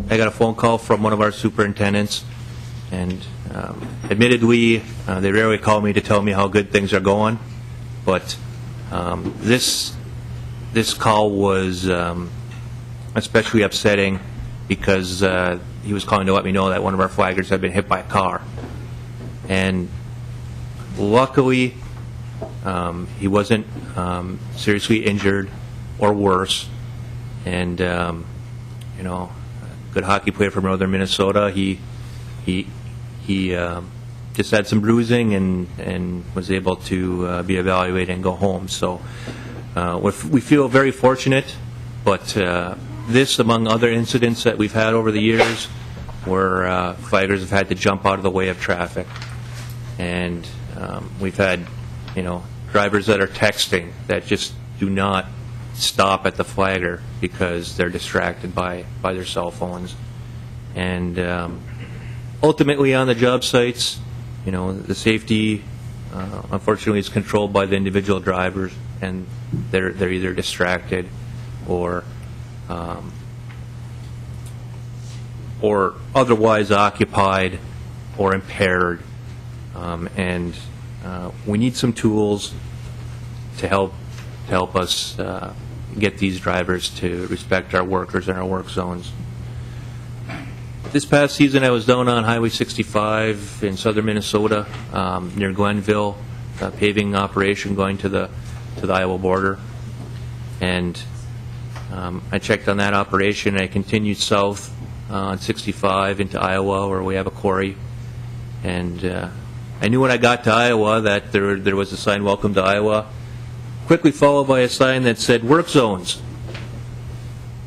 I got a phone call from one of our superintendents, and admittedly, they rarely call me to tell me how good things are going, but this call was especially upsetting because he was calling to let me know that one of our flaggers had been hit by a car. And luckily, he wasn't seriously injured or worse. And, good hockey player from northern Minnesota. He just had some bruising and was able to be evaluated and go home. So we feel very fortunate, but this, among other incidents that we've had over the years, where flaggers have had to jump out of the way of traffic, and we've had, drivers that are texting that just do not stop at the flagger because they're distracted by their cell phones. And ultimately on the job sites, the safety, unfortunately, is controlled by the individual drivers, and they're either distracted or otherwise occupied or impaired. And we need some tools to help us get these drivers to respect our workers and our work zones. This past season, I was down on Highway 65 in southern Minnesota, near Glenville, a paving operation going to the Iowa border, and I checked on that operation. I continued south on 65 into Iowa, where we have a quarry, and I knew when I got to Iowa that there was a sign, "Welcome to Iowa," quickly followed by a sign that said, "Work zones,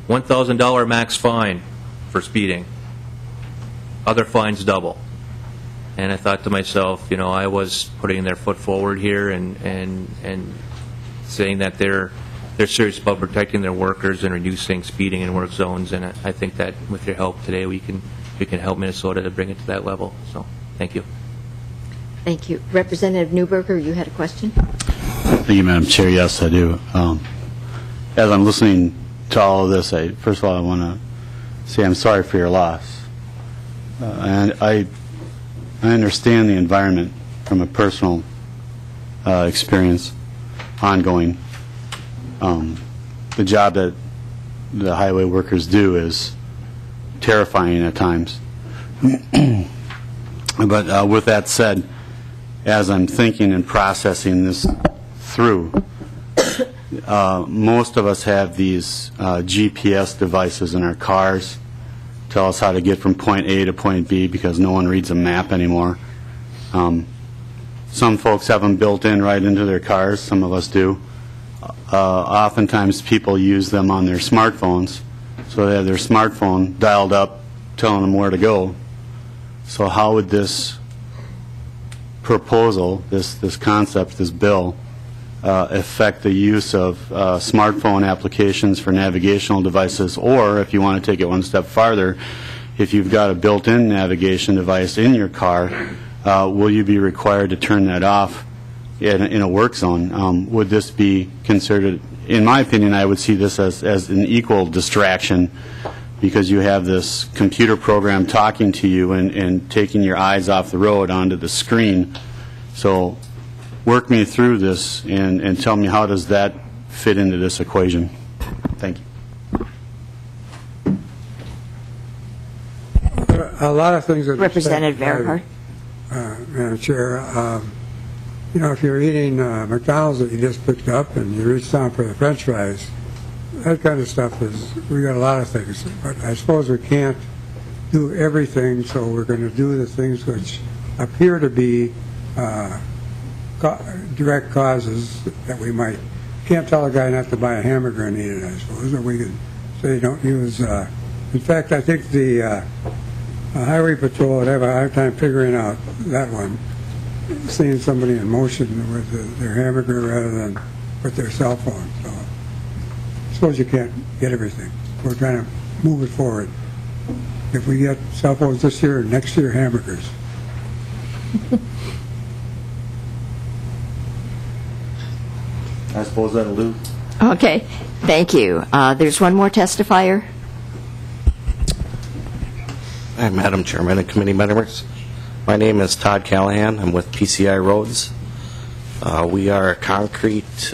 $1,000 max fine for speeding. Other fines double." And I thought to myself, I was putting their foot forward here and saying that they're serious about protecting their workers and reducing speeding in work zones. And I think that with your help today, we can help Minnesota to bring it to that level. So, thank you. Thank you. Representative Newberger, you had a question? Thank you, Madam Chair. Yes, I do. As I'm listening to all of this, first of all, I want to say I'm sorry for your loss. And I understand the environment from a personal experience, ongoing. The job that the highway workers do is terrifying at times. But with that said, as I'm thinking and processing this through, most of us have these GPS devices in our cars, tell us how to get from point A to point B because no one reads a map anymore. Some folks have them built in right into their cars, some of us do. Oftentimes people use them on their smartphones, so they have their smartphone dialed up telling them where to go. So how would this proposal, this concept, this bill, affect the use of smartphone applications for navigational devices, or if you want to take it one step farther, if you've got a built-in navigation device in your car, will you be required to turn that off in a work zone? Would this be considered, in my opinion, I would see this as an equal distraction, because you have this computer program talking to you and taking your eyes off the road onto the screen. So work me through this and tell me, how does that fit into this equation? Thank you. A lot of things that Representative Erhardt. Madam Chair, you know, if you're eating McDonald's that you just picked up and you reach down for the French fries, that kind of stuff we got a lot of things. But I suppose we can't do everything, so we're going to do the things which appear to be direct causes that we might. Can't tell a guy not to buy a hamburger and eat it, I suppose, or we could say don't use. In fact, I think the Highway Patrol would have a hard time figuring out that one, seeing somebody in motion with their hamburger rather than with their cell phone. So I suppose you can't get everything. We're trying to move it forward. If we get cell phones this year, next year hamburgers. I suppose that'll do. Okay, thank you. There's one more testifier. Hi, Madam Chairman and committee members. My name is Todd Callahan. I'm with PCI Roads. We are a concrete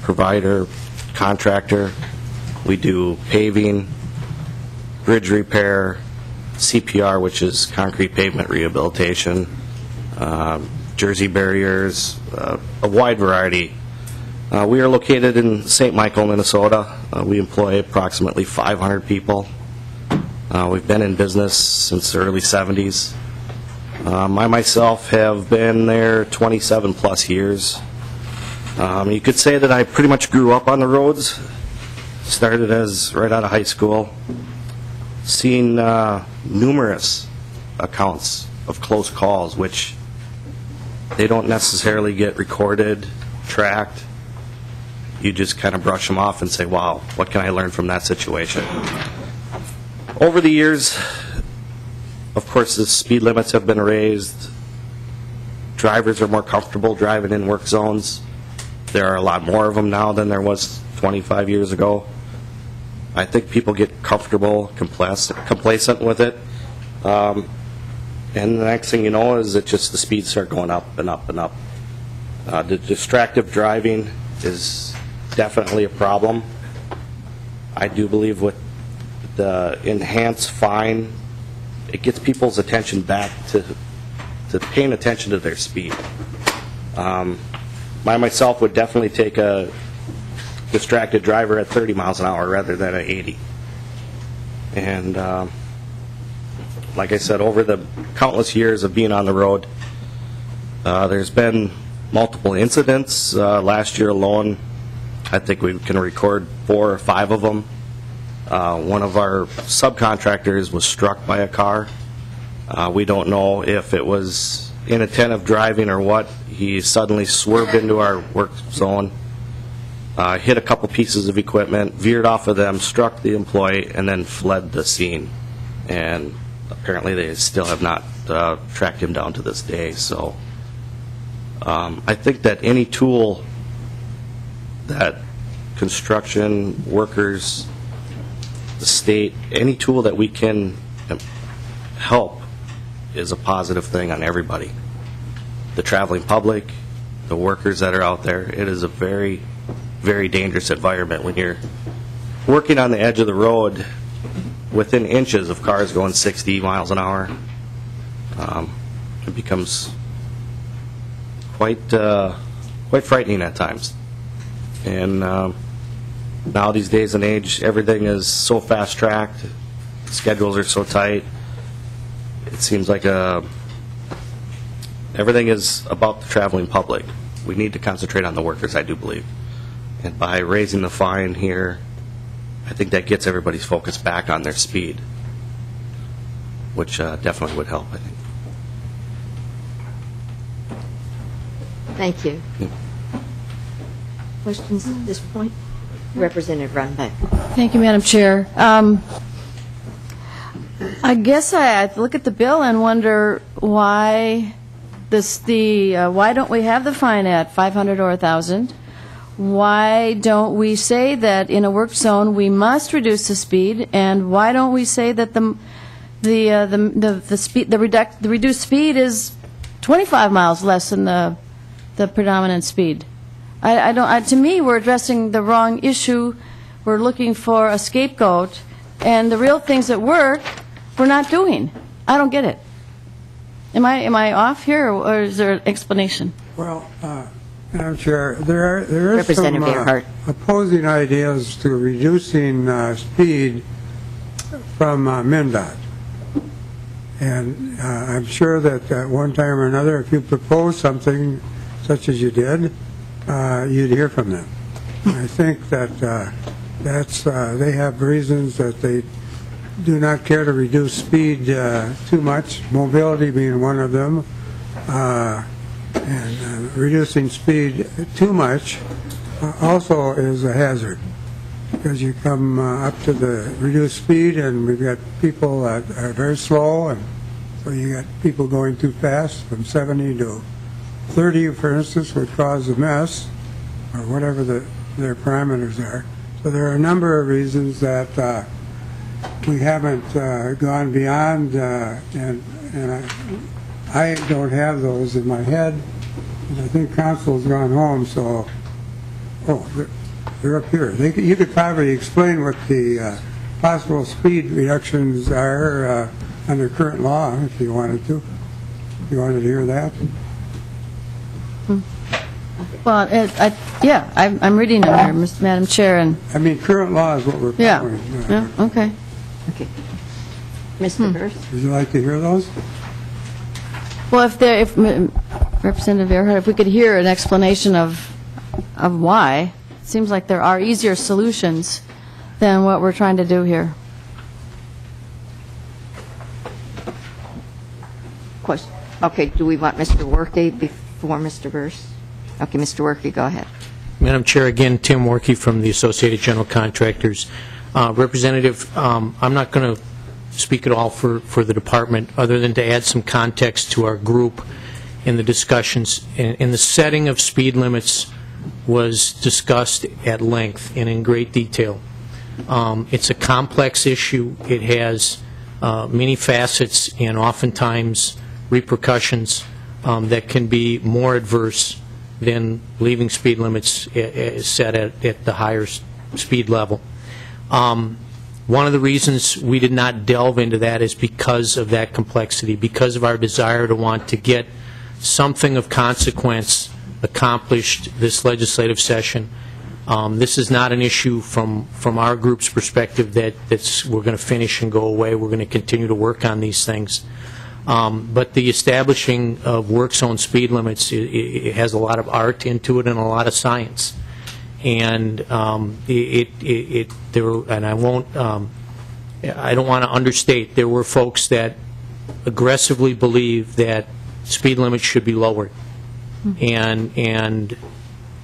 provider, contractor. We do paving, bridge repair, CPR, which is concrete pavement rehabilitation, jersey barriers, a wide variety. We are located in St. Michael, Minnesota. We employ approximately 500 people. We've been in business since the early 70s. I myself have been there 27 plus years. You could say that I pretty much grew up on the roads. Started as right out of high school. Seen numerous accounts of close calls, which they don't necessarily get recorded, tracked. You just kind of brush them off and say, wow, what can I learn from that situation? Over the years, of course, the speed limits have been raised. Drivers are more comfortable driving in work zones. There are a lot more of them now than there was 25 years ago. I think people get comfortable, complacent with it. And the next thing you know is that just the speeds start going up and up and up. The distracted driving is definitely a problem. I do believe with the enhanced fine, it gets people's attention back to paying attention to their speed. I myself would definitely take a distracted driver at 30 miles an hour rather than at 80. And like I said, over the countless years of being on the road, there's been multiple incidents. Last year alone, I think we can record 4 or 5 of them. One of our subcontractors was struck by a car. We don't know if it was inattentive driving or what. He suddenly swerved into our work zone, hit a couple pieces of equipment, veered off of them, struck the employee, and then fled the scene. And apparently they still have not tracked him down to this day. So I think that any tool that construction workers, the state, any tool that we can help is a positive thing on everybody. The traveling public, the workers that are out there. It is a very, very dangerous environment when you're working on the edge of the road within inches of cars going 60 miles an hour. It becomes quite frightening at times. And now these days and age, everything is so fast-tracked, schedules are so tight, it seems like everything is about the traveling public. We need to concentrate on the workers, I do believe. And by raising the fine here, I think that gets everybody's focus back on their speed, which definitely would help, I think. Thank you. questions at this point? Representative Runbeck. Thank you, Madam Chair. I guess I look at the bill and wonder why why don't we have the fine at 500 or 1,000? Why don't we say that in a work zone we must reduce the speed, and why don't we say that the reduced speed is 25 miles less than the predominant speed? To me, we're addressing the wrong issue. We're looking for a scapegoat, and the real things that work, we're not doing. I don't get it. Am I off here, or is there an explanation? Well, Madam Chair, there is Representative some Erhardt. opposing ideas to reducing speed from MnDOT. And I'm sure that at one time or another, if you propose something such as you did, you'd hear from them. I think that they have reasons that they do not care to reduce speed too much, mobility being one of them, and reducing speed too much also is a hazard, because you come up to the reduced speed and we've got people that are very slow, and so you got people going too fast from 70 to 30, for instance, would cause a mess, or whatever their parameters are. So there are a number of reasons that we haven't gone beyond, and I don't have those in my head, and I think Council's gone home, so, they're up here. You could probably explain what the possible speed reductions are under current law, if you wanted to. If you wanted to hear that. Well, I'm reading it here, Madam Chair, and I mean, current law is what we're following. yeah, okay. Okay. Mr. Burst? Would you like to hear those? Well, if Representative Erhardt, if we could hear an explanation of why, it seems like there are easier solutions than what we're trying to do here. Question. Okay, do we want Mr. Workey before Mr. Burst? Okay, Mr. Workey, go ahead. Madam Chair, again, Tim Workey from the Associated General Contractors. Representative, I'm not going to speak at all for the department, other than to add some context to our group in the discussions. In the setting of speed limits was discussed at length and in great detail. It's a complex issue. It has many facets and oftentimes repercussions that can be more adverse than leaving speed limits set at the higher speed level. One of the reasons we did not delve into that is because of that complexity, because of our desire to want to get something of consequence accomplished this legislative session. This is not an issue from our group's perspective that's we're going to finish and go away. We're going to continue to work on these things. But the establishing of work zone speed limits, it has a lot of art into it and a lot of science. And I don't want to understate, there were folks that aggressively believe that speed limits should be lowered. And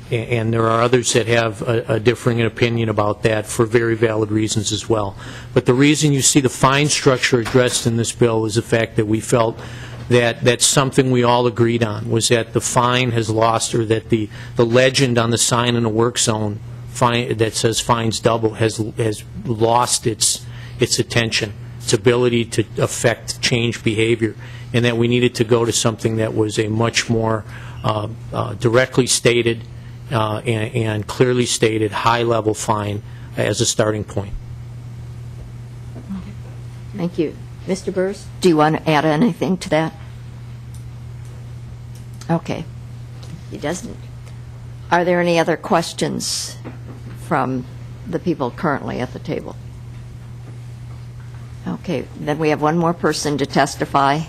there are others that have a differing opinion about that for very valid reasons as well. But the reason you see the fine structure addressed in this bill is the fact that we felt that that's something we all agreed on, was that the fine has lost, or that the legend on the sign in a work zone that says fines double has lost its attention, its ability to affect change behavior, and that we needed to go to something that was a much more directly stated and clearly stated high-level fine as a starting point. Thank you. Mr. Burst, do you want to add anything to that? Okay. He doesn't. Are there any other questions from the people currently at the table? Okay. Then we have one more person to testify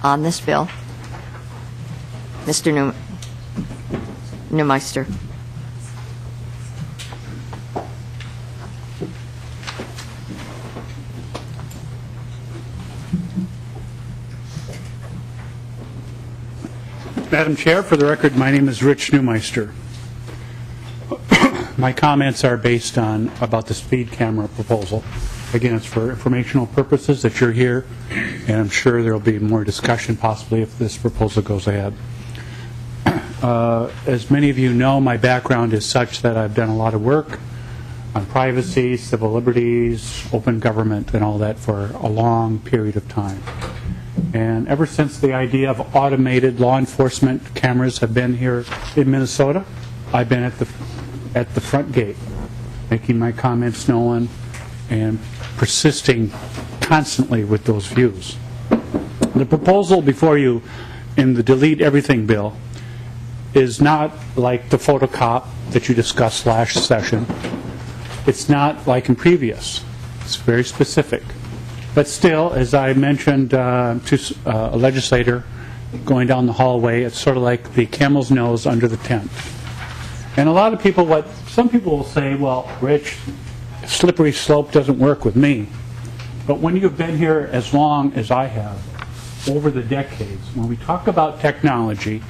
on this bill. Mr. Neumeister. Madam Chair, for the record, my name is Rich Neumeister. my comments are based on about the speed camera proposal. Again, it's for informational purposes that you're here, and I'm sure there will be more discussion possibly if this proposal goes ahead. As many of you know, my background is such that I've done a lot of work on privacy, civil liberties, open government, and all that for a long period of time. And ever since the idea of automated law enforcement cameras have been here in Minnesota, I've been at the front gate, making my comments known and persisting constantly with those views. The proposal before you in the Delete Everything bill is not like the photocop that you discussed last session. It's not like in previous. It's very specific. But still, as I mentioned to a legislator going down the hallway, it's sort of like the camel's nose under the tent. And a lot of people, some people will say, well, Rich, slippery slope doesn't work with me. But when you've been here as long as I have, over the decades, when we talk about technology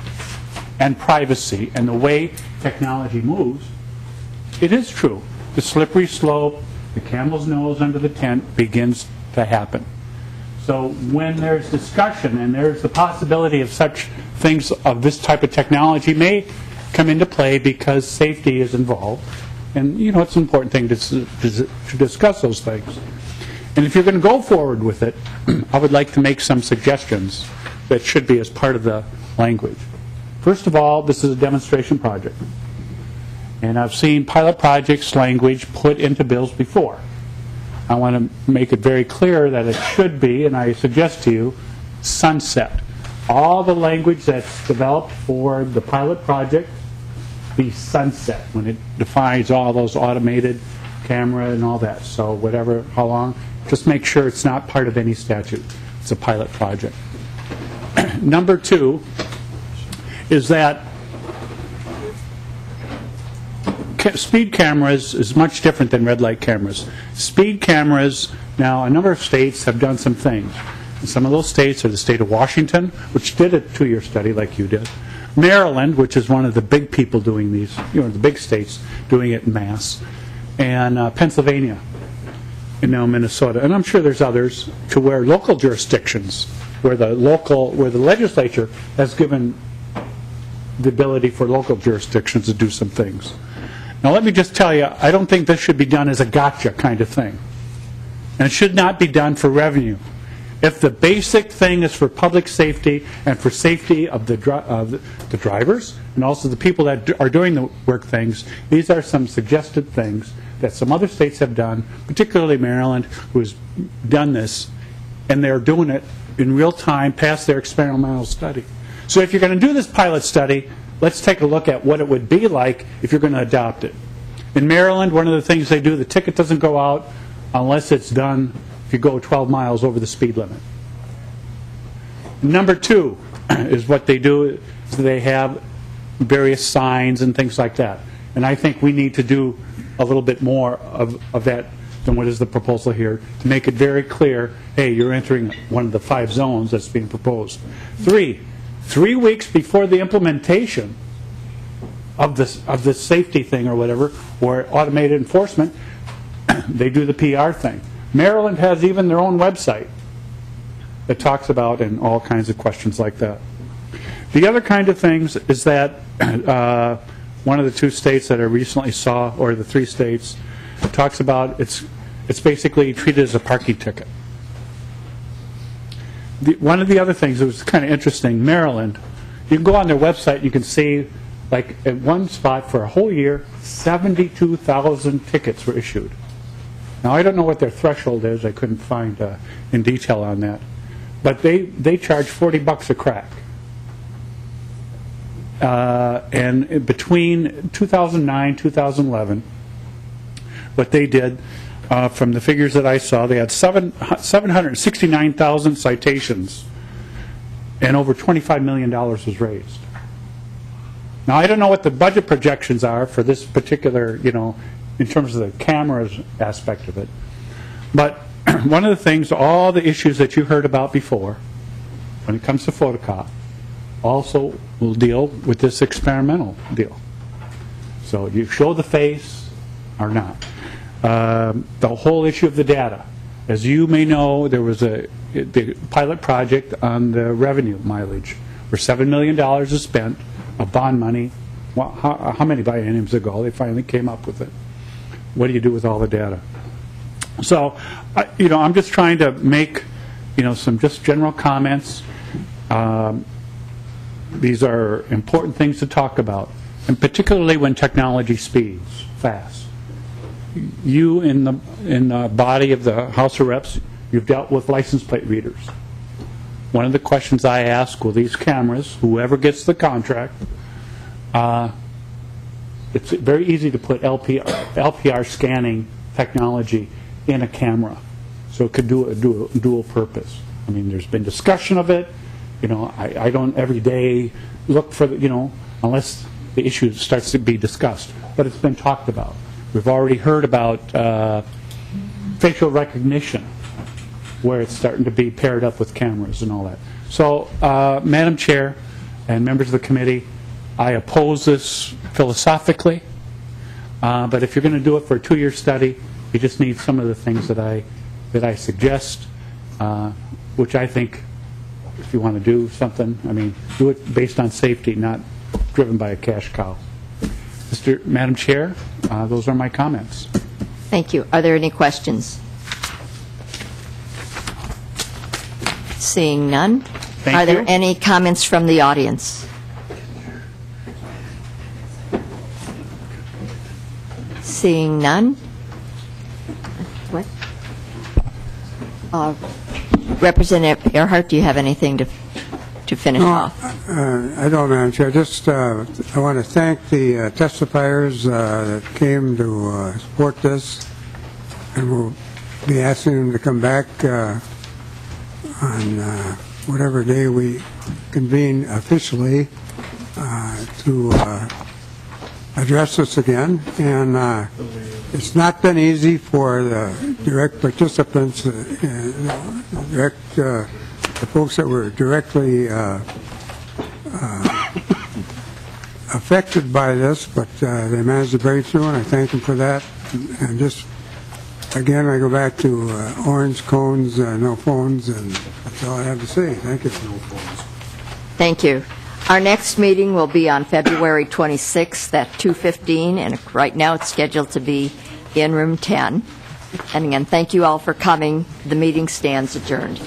and privacy and the way technology moves, it is true. The slippery slope, the camel's nose under the tent begins to happen. So when there's discussion and there's the possibility of such things of this type of technology may come into play because safety is involved. And, you know, it's an important thing to discuss those things. And if you're going to go forward with it, I would like to make some suggestions that should be as part of the language. First of all, this is a demonstration project. And I've seen pilot projects language put into bills before. I want to make it very clear that it should be, and I suggest to you, sunset. All the language that's developed for the pilot project be sunset when it defines all those automated camera and all that. So whatever, how long, just make sure it's not part of any statute. It's a pilot project. Number two is that speed cameras is much different than red light cameras. Speed cameras, now a number of states have done some things. And some of those states are the state of Washington, which did a 2-year study like you did. Maryland, which is one of the big people doing these, you know, the big states doing it en masse. And Pennsylvania, and now Minnesota. And I'm sure there's others to where local jurisdictions, where the legislature has given the ability for local jurisdictions to do some things. Now let me just tell you, I don't think this should be done as a gotcha kind of thing. And it should not be done for revenue. If the basic thing is for public safety and for safety of the drivers and also the people that are doing the work things, these are some suggested things that some other states have done, particularly Maryland, who has done this, and they're doing it in real time past their experimental study. So if you're going to do this pilot study, let's take a look at what it would be like if you're going to adopt it. In Maryland, one of the things they do, the ticket doesn't go out unless it's done if you go 12 miles over the speed limit. Number two is what they do is they have various signs and things like that. And I think we need to do a little bit more of that than what is the proposal here to make it very clear, hey, you're entering one of the 5 zones that's being proposed. 3 weeks before the implementation of this safety thing or whatever, or automated enforcement, they do the PR thing. Maryland has even their own website that talks about and all kinds of questions like that. The other kind of things is that one of the 2 states that I recently saw, or the 3 states, talks about it's basically treated as a parking ticket. One of the other things that was kind of interesting, Maryland, you can go on their website, you can see, like at one spot for a whole year, 72,000 tickets were issued. Now, I don't know what their threshold is. I couldn't find in detail on that. But they charge $40 a crack. And between 2009 2011, what they did, from the figures that I saw, they had 769,000 citations, and over $25 million was raised. Now, I don't know what the budget projections are for this particular, you know, in terms of the cameras aspect of it. But one of the things, all the issues that you heard about before, when it comes to photocop, also will deal with this experimental deal. So you show the face, are not. The whole issue of the data. As you may know, there was the pilot project on the revenue mileage where $7 million is spent of bond money. Well, how many bienniums ago they finally came up with it? What do you do with all the data? So, I'm just trying to make, some just general comments. These are important things to talk about, and particularly when technology speeds fast. You in the body of the House of Reps, you've dealt with license plate readers. One of the questions I ask, will these cameras, whoever gets the contract, it's very easy to put LPR scanning technology in a camera, so it could do a dual purpose. I mean, there's been discussion of it. I don't every day look for unless the issue starts to be discussed, but it's been talked about. We've already heard about facial recognition, where it's starting to be paired up with cameras and all that. So, Madam Chair and members of the committee, I oppose this philosophically, but if you're going to do it for a 2-year study, you just need some of the things that I suggest, which I think, if you want to do something, do it based on safety, not driven by a cash cow. Madam Chair, those are my comments. Thank you. Are there any questions? Seeing none. Are there any comments from the audience? Seeing none. What? Representative Erhardt, do you have anything to finish off? I don't, Madam Chair. Just I want to thank the testifiers that came to support this, and we'll be asking them to come back on whatever day we convene officially to address this again. And it's not been easy for the direct participants, the folks that were directly affected by this, but they managed to break through, and I thank them for that. And just, again, I go back to orange cones, no phones, and that's all I have to say. Thank you. Thank you. Our next meeting will be on February 26th at 2:15, and right now it's scheduled to be in room 10. And again, thank you all for coming. The meeting stands adjourned.